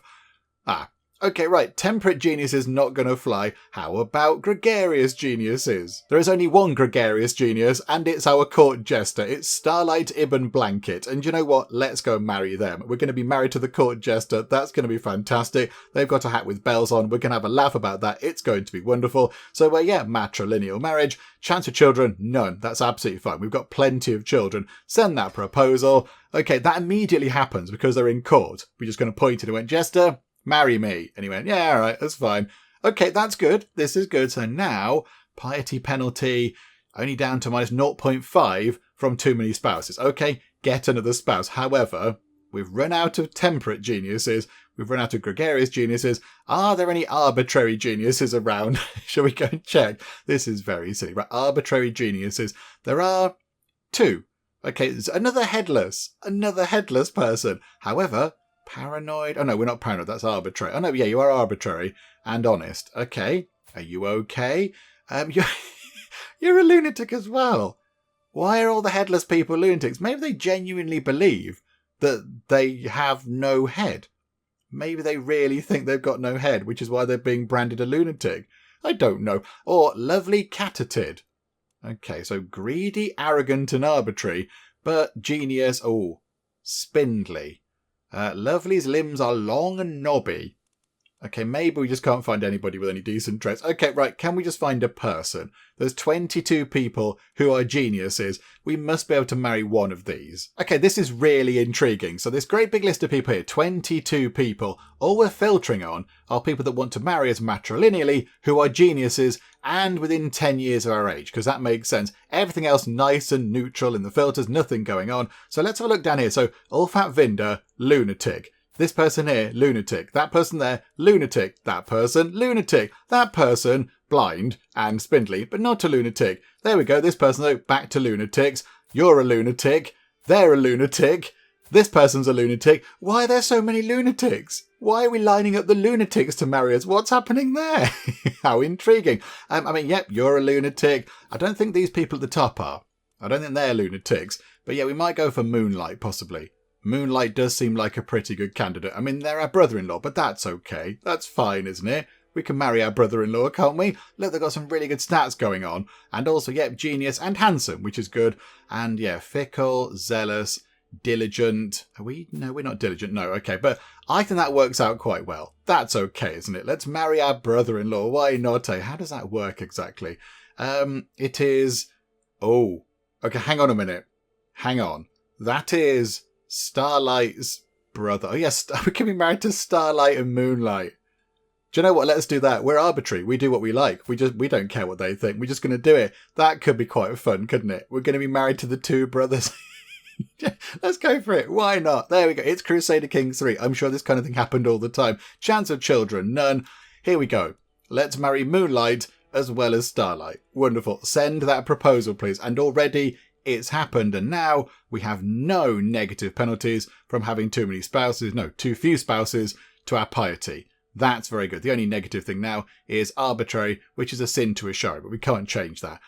Okay, right, temperate genius is not going to fly. How about gregarious geniuses? There is only one gregarious genius, and it's our court jester. It's Starlight Ibn Blanket. And you know what? Let's go marry them. We're going to be married to the court jester. That's going to be fantastic. They've got a hat with bells on. We're going to have a laugh about that. It's going to be wonderful. So, yeah, matrilineal marriage. Chance of children? None. That's absolutely fine. We've got plenty of children. Send that proposal. Okay, that immediately happens because they're in court. We're just going to point it and went, Jester, marry me. And he went, yeah, all right, that's fine. Okay, that's good. This is good. So now, piety penalty, only down to minus 0.5 from too many spouses. Okay, get another spouse. However, we've run out of temperate geniuses. We've run out of gregarious geniuses. Are there any arbitrary geniuses around? Shall we go and check? This is very silly. Right, arbitrary geniuses. There are 2. Okay, there's another headless person. However, paranoid. Oh, no, we're not paranoid. That's arbitrary. Oh, no, yeah, you are arbitrary and honest. Okay. Are you okay? You're a lunatic as well. Why are all the headless people lunatics? Maybe they genuinely believe that they have no head. Maybe they really think they've got no head, which is why they're being branded a lunatic. I don't know. Or lovely catatid. Okay, so greedy, arrogant and arbitrary, but genius, spindly. Lovely's limbs are long and knobby. Okay, maybe we just can't find anybody with any decent traits. Okay, right, can we just find a person? There's 22 people who are geniuses. We must be able to marry one of these. Okay, this is really intriguing. So this great big list of people here, 22 people, all we're filtering on are people that want to marry us matrilineally, who are geniuses, and within 10 years of our age, because that makes sense. Everything else nice and neutral in the filters, nothing going on. So let's have a look down here. So Ulfat Vinder, lunatic. This person here, lunatic. That person there, lunatic. That person, lunatic. That person, blind and spindly, but not a lunatic. There we go. This person, though, back to lunatics. You're a lunatic. They're a lunatic. This person's a lunatic. Why are there so many lunatics? Why are we lining up the lunatics to marry us? What's happening there? How intriguing. Yep, you're a lunatic. I don't think these people at the top are. I don't think they're lunatics. But yeah, we might go for Moonlight, possibly. Moonlight does seem like a pretty good candidate. I mean, they're our brother-in-law, but that's okay. That's fine, isn't it? We can marry our brother-in-law, can't we? Look, they've got some really good stats going on. And also, yep, genius and handsome, which is good. And yeah, fickle, zealous, diligent. Are we? No, we're not diligent. No, okay. But I think that works out quite well. That's okay, isn't it? Let's marry our brother-in-law. Why not? How does that work exactly? It is... Oh, okay, hang on a minute. Hang on. That is... Starlight's brother. Oh yes, we can be married to Starlight and Moonlight. Do you know what? Let's do that. We're arbitrary. We do what we like. We don't care what they think. We're just going to do it. That could be quite fun, couldn't it? We're going to be married to the two brothers. Let's go for it. Why not? There we go. It's Crusader Kings 3. I'm sure this kind of thing happened all the time. Chance of children, none. Here we go. Let's marry Moonlight as well as Starlight. Wonderful. Send that proposal, please. And already... it's happened, and now we have no negative penalties from having too few spouses to our piety. That's very good. The only negative thing now is arbitrary, which is a sin to a show, but we can't change that.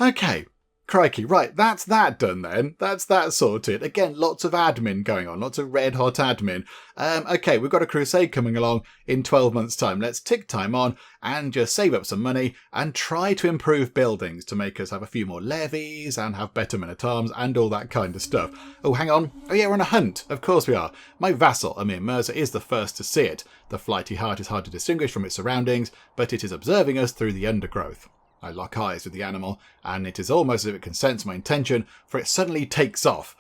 Okay, crikey, right, that's that done then. That's that sorted. Again, lots of admin going on, lots of red hot admin. Okay, we've got a crusade coming along in 12 months' time. Let's tick time on and just save up some money and try to improve buildings to make us have a few more levies and have better men-at-arms and all that kind of stuff. Oh, hang on. Oh yeah, we're on a hunt. Of course we are. My vassal, Amir Mirza, is the first to see it. The flighty heart is hard to distinguish from its surroundings, but it is observing us through the undergrowth. I lock eyes with the animal, and it is almost as if it can sense my intention, for it suddenly takes off.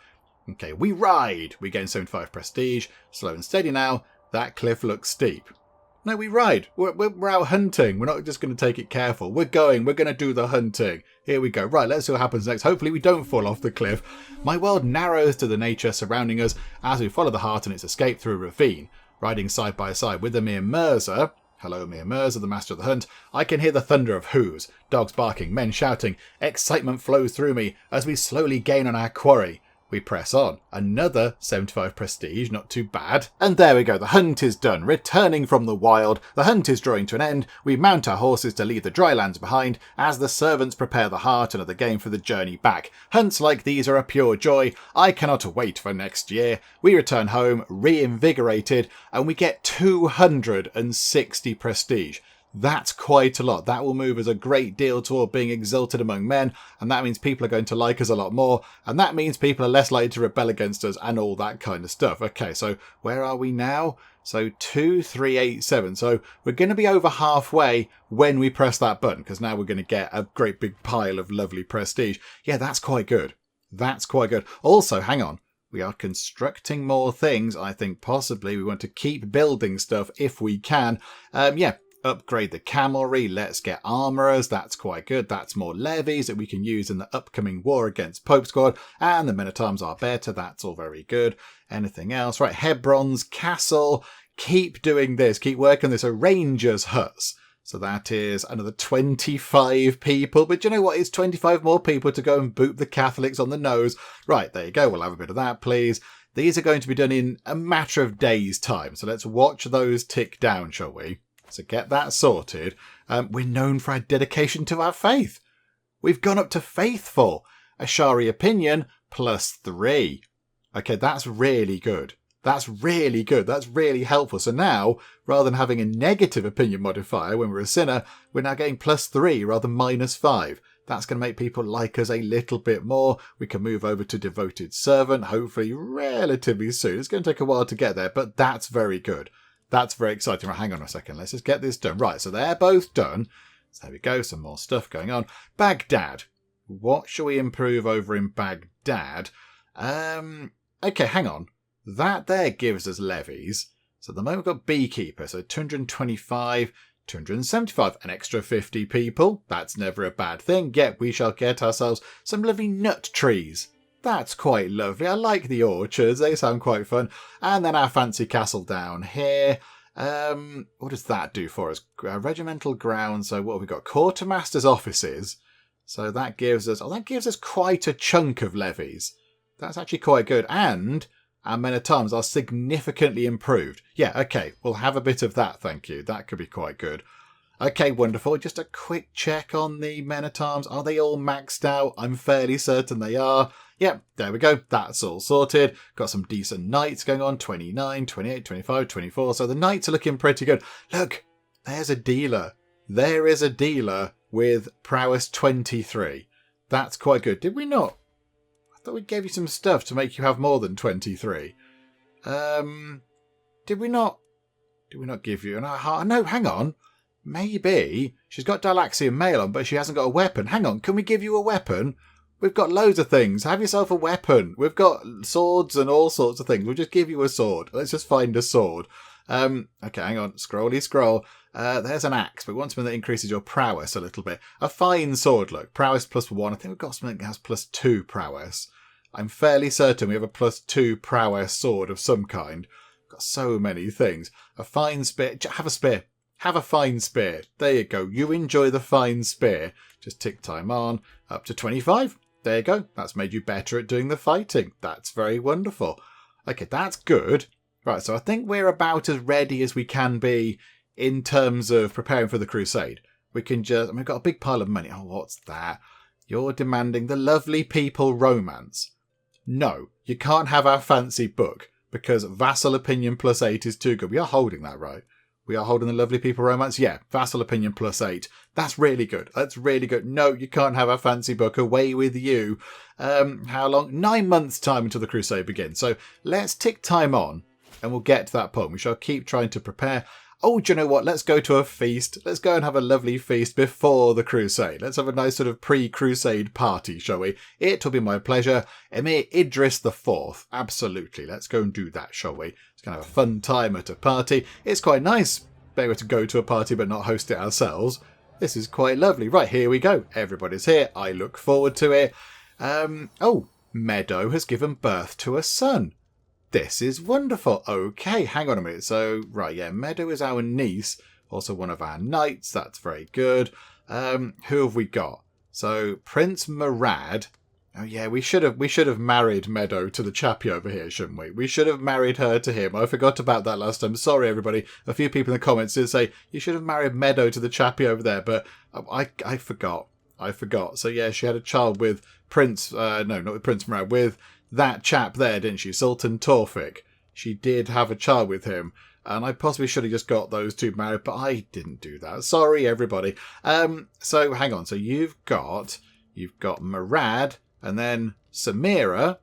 Okay, we ride. We gain 75 prestige. Slow and steady now. That cliff looks steep. No, we ride. We're out hunting. We're not just going to take it careful. We're going to do the hunting. Here we go. Right, let's see what happens next. Hopefully we don't fall off the cliff. My world narrows to the nature surrounding us as we follow the heart and its escape through a ravine. Riding side by side with Amir Mirza... Hello, Mir Mirza, the master of the hunt. I can hear the thunder of hooves, dogs barking, men shouting. Excitement flows through me as we slowly gain on our quarry. We press on. Another 75 prestige, not too bad. And there we go, the hunt is done. Returning from the wild, the hunt is drawing to an end. We mount our horses to leave the dry lands behind as the servants prepare the heart and of the game for the journey back. Hunts like these are a pure joy. I cannot wait for next year. We return home reinvigorated and we get 260 prestige. That's quite a lot. That will move us a great deal toward being exalted among men, and that means people are going to like us a lot more, and that means people are less likely to rebel against us and all that kind of stuff. Okay, so where are we now? So 2387. So we're going to be over halfway when we press that button, because now we're going to get a great big pile of lovely prestige. Yeah, that's quite good. That's quite good. Also, hang on. We are constructing more things. I think possibly we want to keep building stuff if we can. Upgrade the camelry, let's get armourers, that's quite good. That's more levies that we can use in the upcoming war against Pope Squad, and the men-at-arms are better, that's all very good. Anything else? Right, Hebron's castle, keep doing this, keep working this. So Rangers' huts, so that is another 25 people, but you know what, it's 25 more people to go and boot the Catholics on the nose. Right, there you go, we'll have a bit of that, please. These are going to be done in a matter of days' time, so let's watch those tick down, shall we? So get that sorted. We're known for our dedication to our faith. We've gone up to faithful. A Shari opinion +3. Okay, that's really good. That's really good. That's really helpful. So now, rather than having a negative opinion modifier when we're a sinner, we're now getting +3 rather than -5. That's going to make people like us a little bit more. We can move over to devoted servant, hopefully relatively soon. It's going to take a while to get there, but that's very good. That's very exciting. Right, hang on a second. Let's just get this done. Right, so they're both done. So there we go. Some more stuff going on. Baghdad. What shall we improve over in Baghdad? Okay, hang on. That there gives us levies. So at the moment we've got beekeeper. So 225, 275, an extra 50 people. That's never a bad thing. Yet we shall get ourselves some lovely nut trees. That's quite lovely. I like the orchards. They sound quite fun. And then our fancy castle down here. What does that do for us? Regimental grounds. So what have we got? Quartermaster's offices. So that gives us quite a chunk of levies. That's actually quite good. And our men at arms are significantly improved. Yeah, okay. We'll have a bit of that, thank you. That could be quite good. Okay, wonderful. Just a quick check on the men at arms. Are they all maxed out? I'm fairly certain they are. Yep, there we go. That's all sorted. Got some decent knights going on. 29, 28, 25, 24. So the knights are looking pretty good. Look, there's a dealer. There is a dealer with prowess 23. That's quite good. Did we not? I thought we gave you some stuff to make you have more than 23. Did we not? Did we not give you an aha? No, hang on. Maybe. She's got Dilaxian mail on, but she hasn't got a weapon. Hang on, can we give you a weapon? We've got loads of things. Have yourself a weapon. We've got swords and all sorts of things. We'll just give you a sword. Let's just find a sword. Okay, hang on. Scrolly scroll. There's an axe, but we want something that increases your prowess a little bit. A fine sword, look. Prowess +1. I think we've got something that has +2 prowess. I'm fairly certain we have a +2 prowess sword of some kind. We've got so many things. A fine spear. Have a spear. Have a fine spear. There you go. You enjoy the fine spear. Just tick time on. Up to 25. There you go. That's made you better at doing the fighting. That's very wonderful. Okay, that's good. Right, so I think we're about as ready as we can be in terms of preparing for the Crusade. We can just... we've got a big pile of money. Oh, what's that? You're demanding the lovely people romance. No, you can't have our fancy book because vassal opinion +8 is too good. We are holding that, right? We are holding the lovely people romance. Yeah, vassal opinion +8. That's really good. That's really good. No, you can't have our fancy book. Away with you. How long? 9 months' time until the Crusade begins. So let's tick time on and we'll get to that point. We shall keep trying to prepare. Oh, do you know what? Let's go to a feast. Let's go and have a lovely feast before the Crusade. Let's have a nice sort of pre-Crusade party, shall we? It will be my pleasure. Emir Idris IV. Absolutely. Let's go and do that, shall we? It's going to have a fun time at a party. It's quite nice being able to go to a party but not host it ourselves. This is quite lovely. Right, here we go. Everybody's here. I look forward to it. Oh, Meadow has given birth to a son. This is wonderful. Okay, hang on a minute. So, right, yeah, Meadow is our niece. Also one of our knights. That's very good. Who have we got? So, Prince Murad. Oh, yeah, we should have married Meadow to the chappie over here, shouldn't we? We should have married her to him. I forgot about that last time. Sorry, everybody. A few people in the comments did say, you should have married Meadow to the chappie over there, but I forgot. I forgot. So, yeah, she had a child with Prince... no, not with Prince Murad, with... that chap there, didn't she? Sultan Tawfik. She did have a child with him. And I possibly should have just got those two married, but I didn't do that. Sorry, everybody. So, hang on. So, you've got Murad, and then Samira.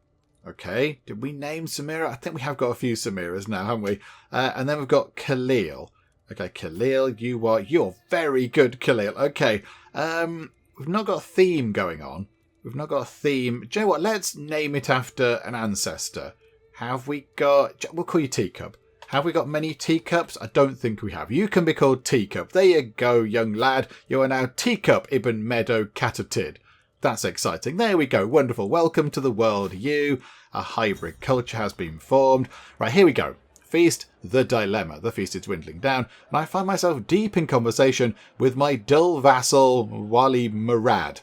Okay. Did we name Samira? I think we have got a few Samiras now, haven't we? And then we've got Khalil. Okay, Khalil, you're very good, Khalil. Okay. We've not got a theme going on. We've not got a theme. Do you know what? Let's name it after an ancestor. Have we got... we'll call you Teacup. Have we got many Teacups? I don't think we have. You can be called Teacup. There you go, young lad. You are now Teacup Ibn Meadow Katatid. That's exciting. There we go. Wonderful. Welcome to the world, you. A hybrid culture has been formed. Right, here we go. Feast, the dilemma. The feast is dwindling down, and I find myself deep in conversation with my dull vassal, Wali Murad.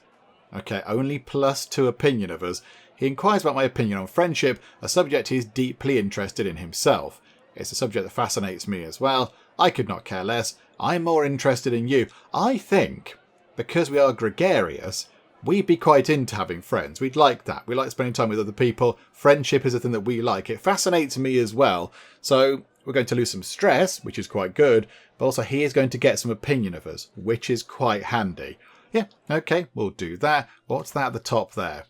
Okay, only +2 opinion of us. He inquires about my opinion on friendship, a subject he is deeply interested in himself. It's a subject that fascinates me as well. I could not care less. I'm more interested in you. I think, because we are gregarious, we'd be quite into having friends. We'd like that. We like spending time with other people. Friendship is a thing that we like. It fascinates me as well. So we're going to lose some stress, which is quite good. But also he is going to get some opinion of us, which is quite handy. Yeah, okay, we'll do that. What's that at the top there?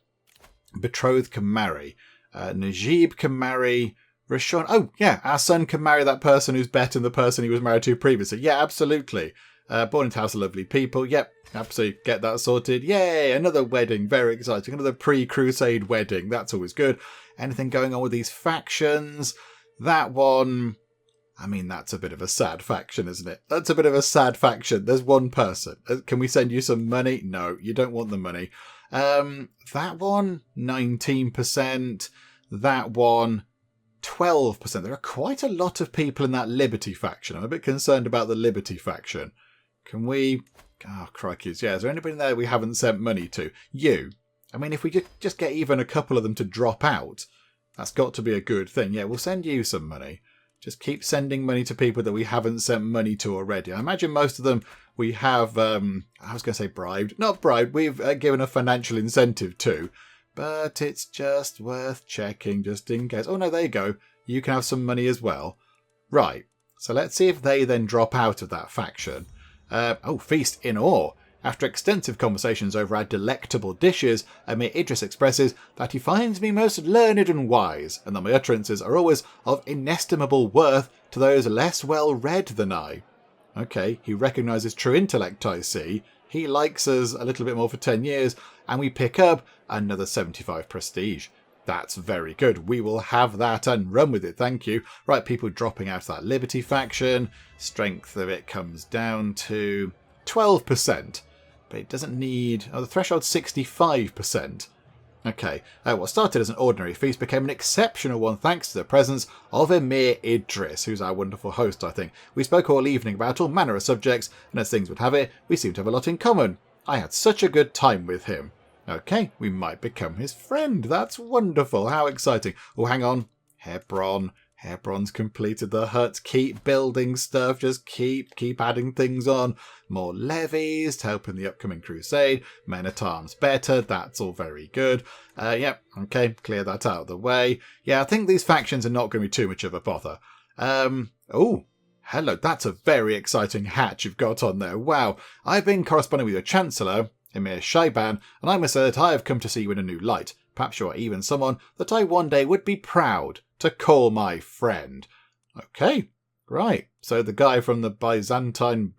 Betrothed can marry. Najib can marry Rashawn. Oh, yeah, our son can marry that person who's better than the person he was married to previously. Yeah, absolutely. Born into House of Lovely People. Yep, absolutely. Get that sorted. Yay, another wedding. Very exciting. Another pre-Crusade wedding. That's always good. Anything going on with these factions? That one... I mean, that's a bit of a sad faction, isn't it? That's a bit of a sad faction. There's one person. Can we send you some money? No, you don't want the money. That one, 19%. That one, 12%. There are quite a lot of people in that Liberty faction. I'm a bit concerned about the Liberty faction. Can we... Oh, crikey. Yeah, is there anybody there we haven't sent money to? You. I mean, if we just get even a couple of them to drop out, that's got to be a good thing. Yeah, we'll send you some money. Just keep sending money to people that we haven't sent money to already. I imagine most of them we have, I was going to say bribed. Not bribed, we've given a financial incentive to. But it's just worth checking just in case. Oh no, there you go. You can have some money as well. Right, so let's see if they then drop out of that faction. Feast in awe. After extensive conversations over our delectable dishes, Amir Idris expresses that he finds me most learned and wise, and that my utterances are always of inestimable worth to those less well read than I. Okay, he recognises true intellect, I see. He likes us a little bit more for 10 years, and we pick up another 75 prestige. That's very good. We will have that and run with it, thank you. Right, people dropping out of that Liberty faction. Strength of it comes down to 12%. But it doesn't need... Oh, the threshold's 65%. Okay. What started as an ordinary feast became an exceptional one thanks to the presence of Amir Idris, who's our wonderful host, I think. We spoke all evening about all manner of subjects, and as things would have it, we seem to have a lot in common. I had such a good time with him. Okay, we might become his friend. That's wonderful. How exciting. Oh, hang on. Hebron. Hebron's completed the hut. Keep building stuff. Just keep adding things on. More levies to help in the upcoming crusade. Men-at-arms better. That's all very good. Yep. Okay. Clear that out of the way. Yeah, I think these factions are not going to be too much of a bother. Oh, hello. That's a very exciting hat you've got on there. Wow. I've been corresponding with your Chancellor, Emir Shaiban, and I must say that I have come to see you in a new light. Perhaps you are even someone that I one day would be proud to call my friend. Okay, right. So the guy from the Byzantine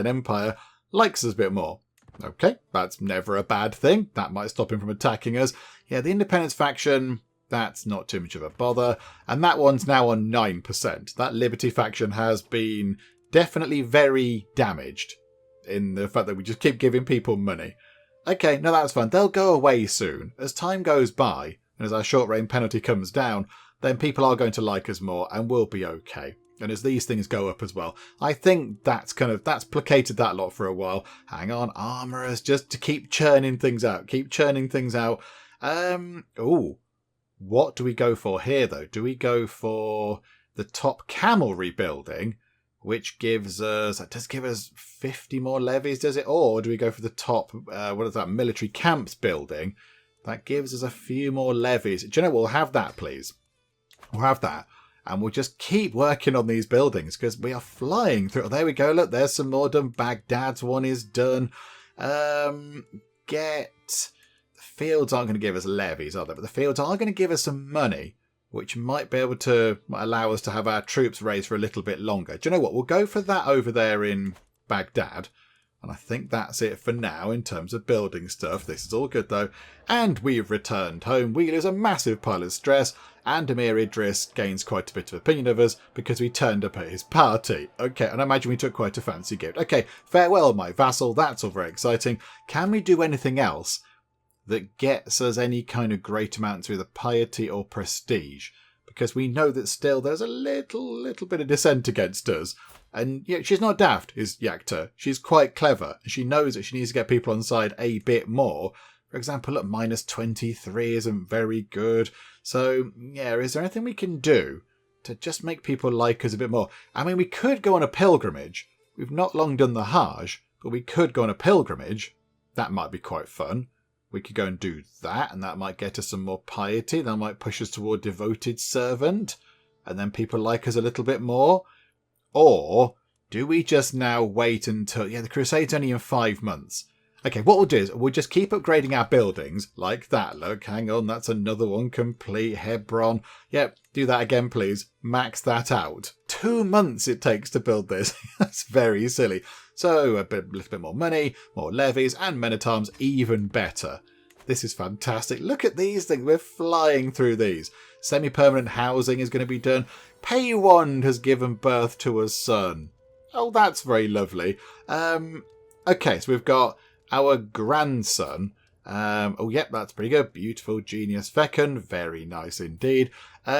Empire likes us a bit more. Okay, that's never a bad thing. That might stop him from attacking us. Yeah, the Independence faction, that's not too much of a bother. And that one's now on 9%. That Liberty faction has been definitely very damaged in the fact that we just keep giving people money. Okay, no, that's fine. They'll go away soon. As time goes by, and as our short range penalty comes down, then people are going to like us more and we'll be okay. And as these things go up as well, I think that's placated that lot for a while. Hang on, armourers, just to keep churning things out. Keep churning things out. What do we go for here, though? Do we go for the top camel rebuilding, which gives us... That does give us 50 more levies, does it? Or do we go for the top, military camps building? That gives us a few more levies. Do you know what? We'll have that, please. We'll have that. And we'll just keep working on these buildings because we are flying through. Oh, there we go. Look, there's some more done. Baghdad's one is done. The fields aren't going to give us levies, are they? But the fields are going to give us some money, which might be able to allow us to have our troops raised for a little bit longer. Do you know what? We'll go for that over there in Baghdad. And I think that's it for now in terms of building stuff. This is all good, though. And we've returned home. We lose a massive pile of stress. And Amir Idris gains quite a bit of opinion of us because we turned up at his party. Okay, and I imagine we took quite a fancy gift. Okay, farewell, my vassal. That's all very exciting. Can we do anything else that gets us any kind of great amount through the piety or prestige? Because we know that still there's a little bit of dissent against us. And yeah, she's not daft, is Yakta. She's quite clever. And she knows that she needs to get people on side a bit more. For example, look, minus 23 isn't very good. So, yeah, is there anything we can do to just make people like us a bit more? I mean, we could go on a pilgrimage. We've not long done the Hajj, but we could go on a pilgrimage. That might be quite fun. We could go and do that, and that might get us some more piety. That might push us toward devoted servant, and then people like us a little bit more. Or do we just now wait until... Yeah, the Crusade's only in 5 months. Okay, what we'll do is we'll just keep upgrading our buildings like that. Look, hang on, that's another one complete. Hebron. Yep, do that again, please. Max that out. 2 months it takes to build this. That's very silly. So a little bit more money, more levies, and men at arms, even better. This is fantastic. Look at these things. We're flying through these. Semi-permanent housing is going to be done. Paywand has given birth to a son. Oh, that's very lovely. Okay, so we've got our grandson. Oh, yep, that's pretty good. Beautiful, genius fecund. Very nice indeed.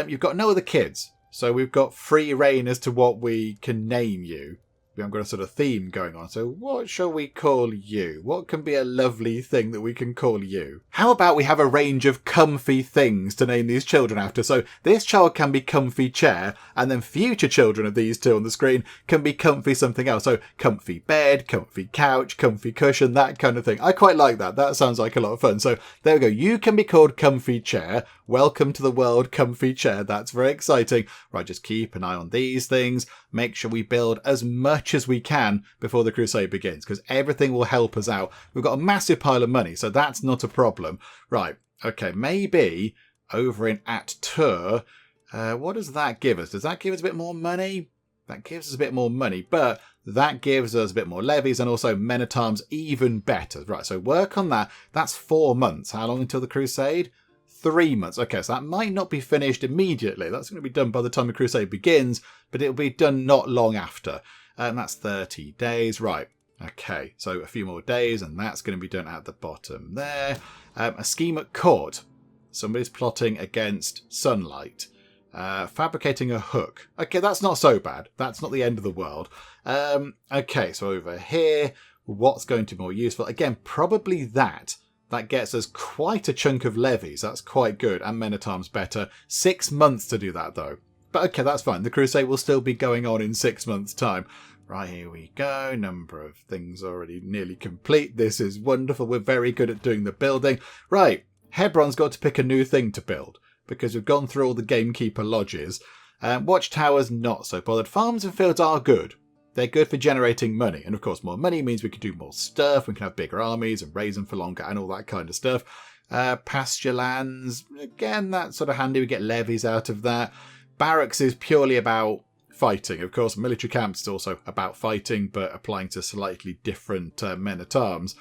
You've got no other kids. So we've got free reign as to what we can name you. We haven't got a sort of theme going on. So what shall we call you? What can be a lovely thing that we can call you? How about we have a range of comfy things to name these children after? So this child can be comfy chair, and then future children of these two on the screen can be comfy something else. So comfy bed, comfy couch, comfy cushion, that kind of thing. I quite like that. That sounds like a lot of fun. So there we go. You can be called comfy chair. Welcome to the world, comfy chair. That's very exciting. Right, just keep an eye on these things. Make sure we build as much as we can before the Crusade begins, because everything will help us out. We've got a massive pile of money, so that's not a problem. Right, okay, maybe over in At-Tur, what does that give us? Does that give us a bit more money? That gives us a bit more money, but that gives us a bit more levies and also men-at-arms even better. Right, so work on that. That's 4 months. How long until the Crusade? 3 months. Okay, so that might not be finished immediately. That's going to be done by the time the Crusade begins, but it'll be done not long after. That's 30 days. Right. Okay, so a few more days, and that's going to be done at the bottom there. A scheme at court. Somebody's plotting against sunlight. Fabricating a hook. Okay, that's not so bad. That's not the end of the world. Okay, so over here, what's going to be more useful? Again, probably that. That gets us quite a chunk of levies. That's quite good. And men-at-arms better. 6 months to do that, though. But okay, that's fine. The Crusade will still be going on in 6 months' time. Right, here we go. Number of things already nearly complete. This is wonderful. We're very good at doing the building. Right, Hebron's got to pick a new thing to build, because we've gone through all the gamekeeper lodges. Watchtowers, not so bothered. Farms and fields are good. They're good for generating money. And of course, more money means we can do more stuff. We can have bigger armies and raise them for longer and all that kind of stuff. Pasture lands, again, that's sort of handy. We get levies out of that. Barracks is purely about fighting. Of course, military camps is also about fighting, but applying to slightly different men-at-arms.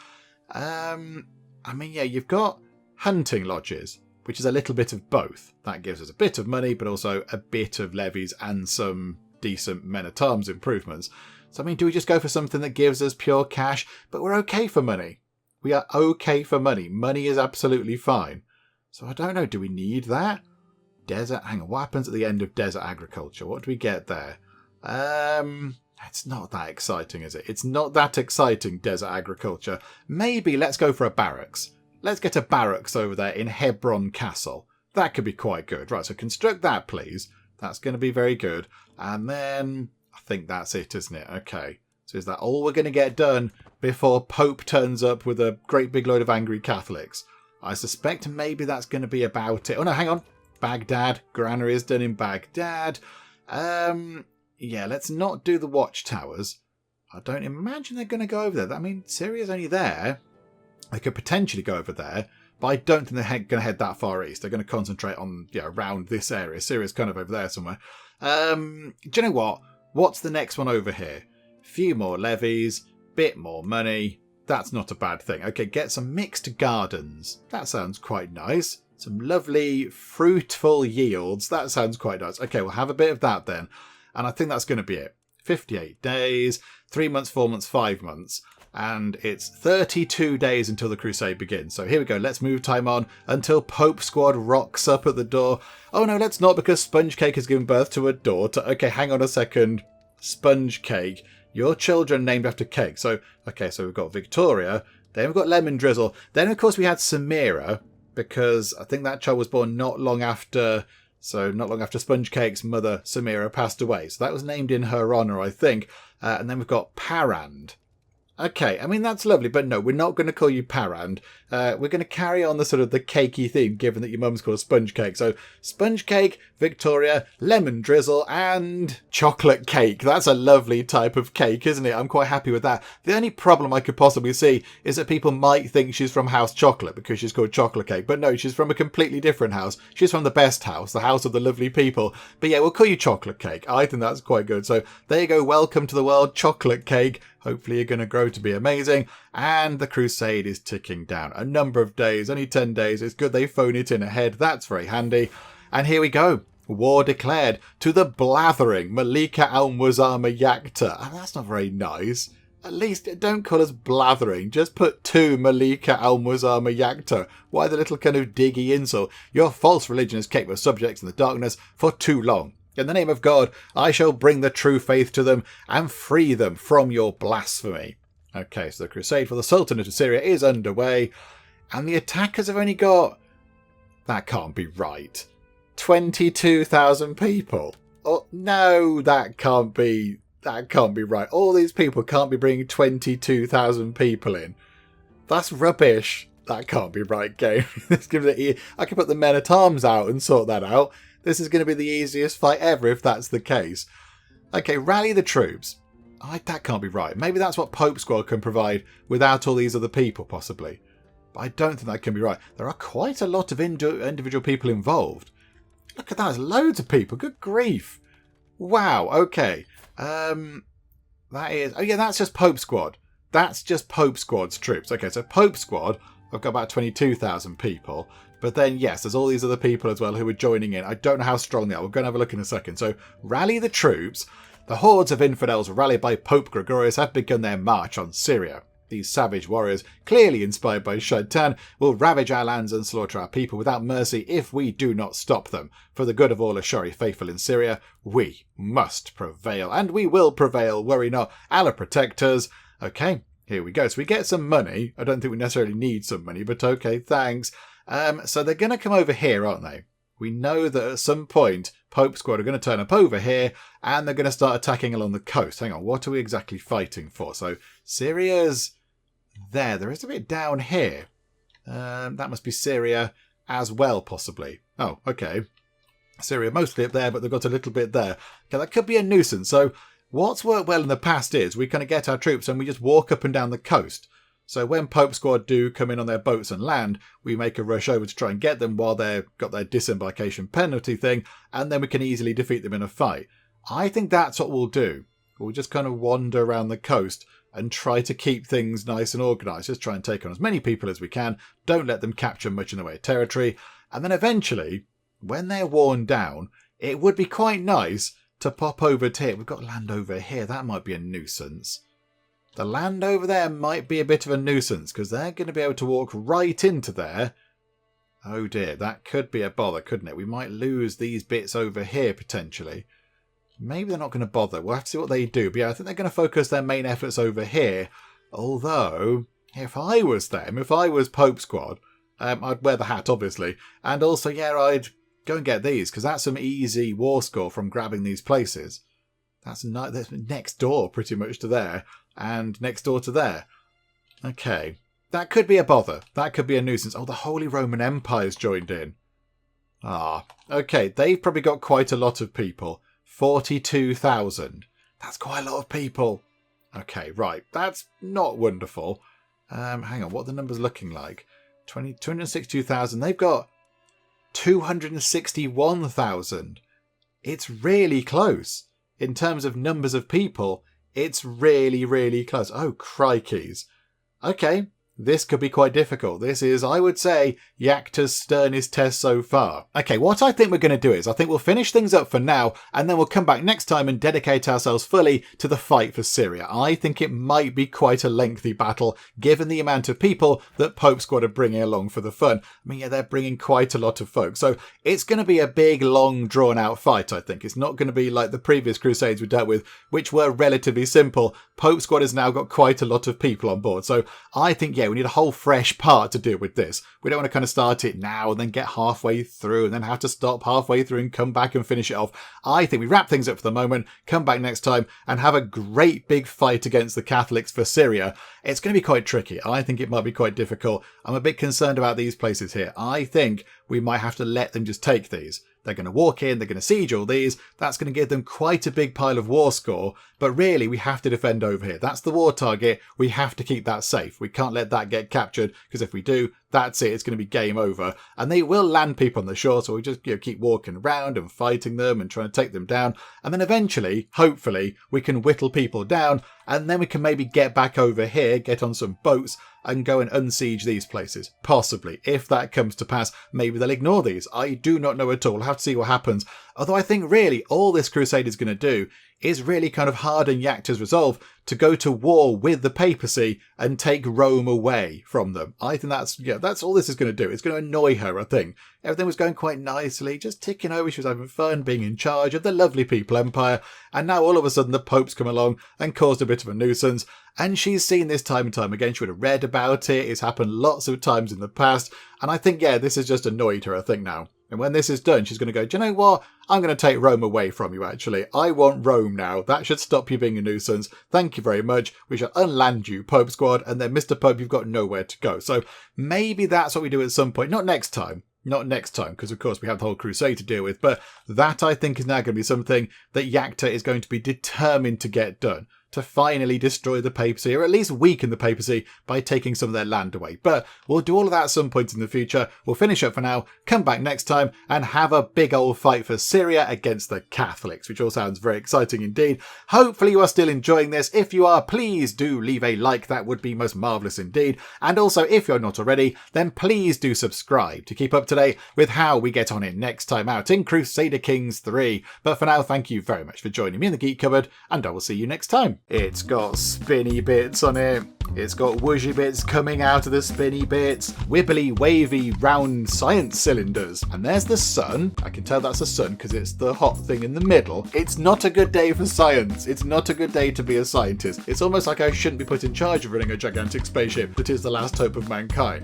I mean, yeah, you've got hunting lodges, which is a little bit of both. That gives us a bit of money, but also a bit of levies and some decent men-at-arms improvements. So, I mean, do we just go for something that gives us pure cash? But we're okay for money. We are okay for money. Money is absolutely fine. So I don't know, do we need that? Desert, hang on, what happens at the end of desert agriculture? What do we get there? It's not that exciting, is it? It's not that exciting, desert agriculture. Maybe let's go for a barracks. Let's get a barracks over there in Hebron Castle. That could be quite good. Right, so construct that, please. That's going to be very good. And then I think that's it, isn't it? Okay. So is that all we're going to get done before Pope turns up with a great big load of angry Catholics? I suspect maybe that's going to be about it. Oh, no, hang on. Baghdad. Granary is done in Baghdad. Yeah, let's not do the watchtowers. I don't imagine they're going to go over there. I mean, Syria's only there. They could potentially go over there, but I don't think they're going to head that far east. They're going to concentrate on, around this area. Syria's kind of over there somewhere. Do you know what? What's the next one over here? Few more levies, bit more money. That's not a bad thing. Okay, get some mixed gardens. That sounds quite nice. Some lovely fruitful yields. That sounds quite nice. Okay, we'll have a bit of that then. And I think that's going to be it. 58 days, 3 months, 4 months, 5 months. And it's 32 days until the Crusade begins. So here we go. Let's move time on until Pope Squad rocks up at the door. Oh no, let's not, because Sponge Cake has given birth to a daughter. Okay, hang on a second. Sponge Cake. Your children named after cake. So, okay, so we've got Victoria. Then we've got Lemon Drizzle. Then, of course, we had Samira, because I think that child was born not long after... So not long after Sponge Cake's mother, Samira, passed away. So that was named in her honour, I think. And then we've got Parand. Okay, I mean, that's lovely, but no, we're not going to call you Parand. We're going to carry on the sort of the cakey theme, given that your mum's called Sponge Cake. So, Sponge Cake, Victoria, Lemon Drizzle, and Chocolate Cake. That's a lovely type of cake, isn't it? I'm quite happy with that. The only problem I could possibly see is that people might think she's from House Chocolate because she's called Chocolate Cake. But no, she's from a completely different house. She's from the best house, the house of the lovely people. But yeah, we'll call you Chocolate Cake. I think that's quite good. So, there you go. Welcome to the world, Chocolate Cake. Hopefully you're going to grow to be amazing. And the Crusade is ticking down. A number of days, only 10 days. It's good they phone it in ahead. That's very handy. And here we go. War declared to the blathering Malika Al-Muazzama Yakta. Oh, that's not very nice. At least don't call us blathering. Just put to Malika Al-Muazzama Yakta. Why the little kind of diggy insult? Your false religion has kept your subjects in the darkness for too long. In the name of God, I shall bring the true faith to them and free them from your blasphemy. Okay, so the crusade for the Sultanate of Syria is underway, and the attackers have only got... That can't be right. 22,000 people. Oh, no, that can't be right. All these people can't be bringing 22,000 people in. That's rubbish. That can't be right, game. I can put the men-at-arms out and sort that out. This is going to be the easiest fight ever if that's the case. Okay, rally the troops. That can't be right. Maybe that's what Pope Squad can provide without all these other people, possibly. But I don't think that can be right. There are quite a lot of individual people involved. Look at that. There's loads of people. Good grief. Wow. Okay. That is... Oh, yeah, that's just Pope Squad. That's just Pope Squad's troops. Okay, so Pope Squad, I've got about 22,000 people. But then, yes, there's all these other people as well who are joining in. I don't know how strong they are. We're going to have a look in a second. So, rally the troops. The hordes of infidels rallied by Pope Gregorius have begun their march on Syria. These savage warriors, clearly inspired by Shaitan, will ravage our lands and slaughter our people without mercy if we do not stop them. For the good of all Ashuri faithful in Syria, we must prevail. And we will prevail, worry not. Allah protect us. Okay, here we go. So we get some money. I don't think we necessarily need some money, but okay, thanks. So they're going to come over here, aren't they? We know that at some point, Pope Squad are going to turn up over here, and they're going to start attacking along the coast. Hang on, what are we exactly fighting for? So, Syria's there. There is a bit down here. That must be Syria as well, possibly. Oh, okay. Syria mostly up there, but they've got a little bit there. Okay, that could be a nuisance. So, what's worked well in the past is we kind of get our troops and we just walk up and down the coast. So when Pope Squad do come in on their boats and land, we make a rush over to try and get them while they've got their disembarkation penalty thing, and then we can easily defeat them in a fight. I think that's what we'll do. We'll just kind of wander around the coast and try to keep things nice and organised. Just try and take on as many people as we can. Don't let them capture much in the way of territory. And then eventually, when they're worn down, it would be quite nice to pop over to here. We've got land over here. That might be a nuisance. The land over there might be a bit of a nuisance because they're going to be able to walk right into there. Oh dear, that could be a bother, couldn't it? We might lose these bits over here potentially. Maybe they're not going to bother. We'll have to see what they do. But yeah, I think they're going to focus their main efforts over here. Although, if I was them, if I was Pope Squad, I'd wear the hat, obviously. And also, yeah, I'd go and get these because that's some easy war score from grabbing these places. That's next door pretty much to there. And next door to there. Okay. That could be a bother. That could be a nuisance. Oh, the Holy Roman Empire's joined in. Okay. They've probably got quite a lot of people. 42,000. That's quite a lot of people. Okay, right. That's not wonderful. Hang on. What are the numbers looking like? 262,000. They've got 261,000. It's really close. In terms of numbers of people, it's really, really close. Oh, crikeys. Okay, this could be quite difficult. This is, I would say, Yakta's sternest test so far. Okay, what I think we're going to do is I think we'll finish things up for now, and then we'll come back next time and dedicate ourselves fully to the fight for Syria. I think it might be quite a lengthy battle, given the amount of people that Pope Squad are bringing along for the fun. I mean, yeah, they're bringing quite a lot of folks. So it's going to be a big, long, drawn-out fight, I think. It's not going to be like the previous Crusades we dealt with, which were relatively simple. Pope Squad has now got quite a lot of people on board. So I think, yeah, yeah, we need a whole fresh part to deal with this. We don't want to kind of start it now and then get halfway through and then have to stop halfway through and come back and finish it off. I think we wrap things up for the moment, come back next time and have a great big fight against the Catholics for Syria. It's going to be quite tricky. I think it might be quite difficult. I'm a bit concerned about these places here. I think we might have to let them just take these. They're going to walk in, they're going to siege all these. That's going to give them quite a big pile of war score. But really, we have to defend over here. That's the war target. We have to keep that safe. We can't let that get captured, because if we do, that's it. It's going to be game over. And they will land people on the shore, so we just keep walking around and fighting them and trying to take them down. And then eventually, hopefully, we can whittle people down, and then we can maybe get back over here, get on some boats, and go and unsiege these places. Possibly. If that comes to pass, maybe they'll ignore these. I do not know at all. We'll have to see what happens. Although I think really all this crusade is going to do is really kind of harden Yakta's resolve to go to war with the papacy and take Rome away from them. I think that's all this is going to do. It's going to annoy her, I think. Everything was going quite nicely, just ticking over. She was having fun being in charge of the lovely people empire. And now all of a sudden the Pope's come along and caused a bit of a nuisance. And she's seen this time and time again. She would have read about it. It's happened lots of times in the past. And I think, yeah, this has just annoyed her, I think, now. And when this is done, she's going to go, do you know what? I'm going to take Rome away from you, actually. I want Rome now. That should stop you being a nuisance. Thank you very much. We shall unland you, Pope Squad. And then, Mr. Pope, you've got nowhere to go. So maybe that's what we do at some point. Not next time. Not next time, because of course we have the whole crusade to deal with. But that, I think, is now going to be something that Yakta is going to be determined to get done. To finally destroy the papacy, or at least weaken the papacy by taking some of their land away. But we'll do all of that at some point in the future. We'll finish up for now, come back next time, and have a big old fight for Syria against the Catholics, which all sounds very exciting indeed. Hopefully you are still enjoying this. If you are, please do leave a like. That would be most marvellous indeed. And also, if you're not already, then please do subscribe to keep up to date with how we get on in next time out in Crusader Kings 3. But for now, thank you very much for joining me in the Geek Cupboard, and I will see you next time. It's got spinny bits on it. It's got whooshy bits coming out of the spinny bits. Wibbly, wavy, round science cylinders. And there's the sun. I can tell that's the sun because it's the hot thing in the middle. It's not a good day for science. It's not a good day to be a scientist. It's almost like I shouldn't be put in charge of running a gigantic spaceship that is the last hope of mankind.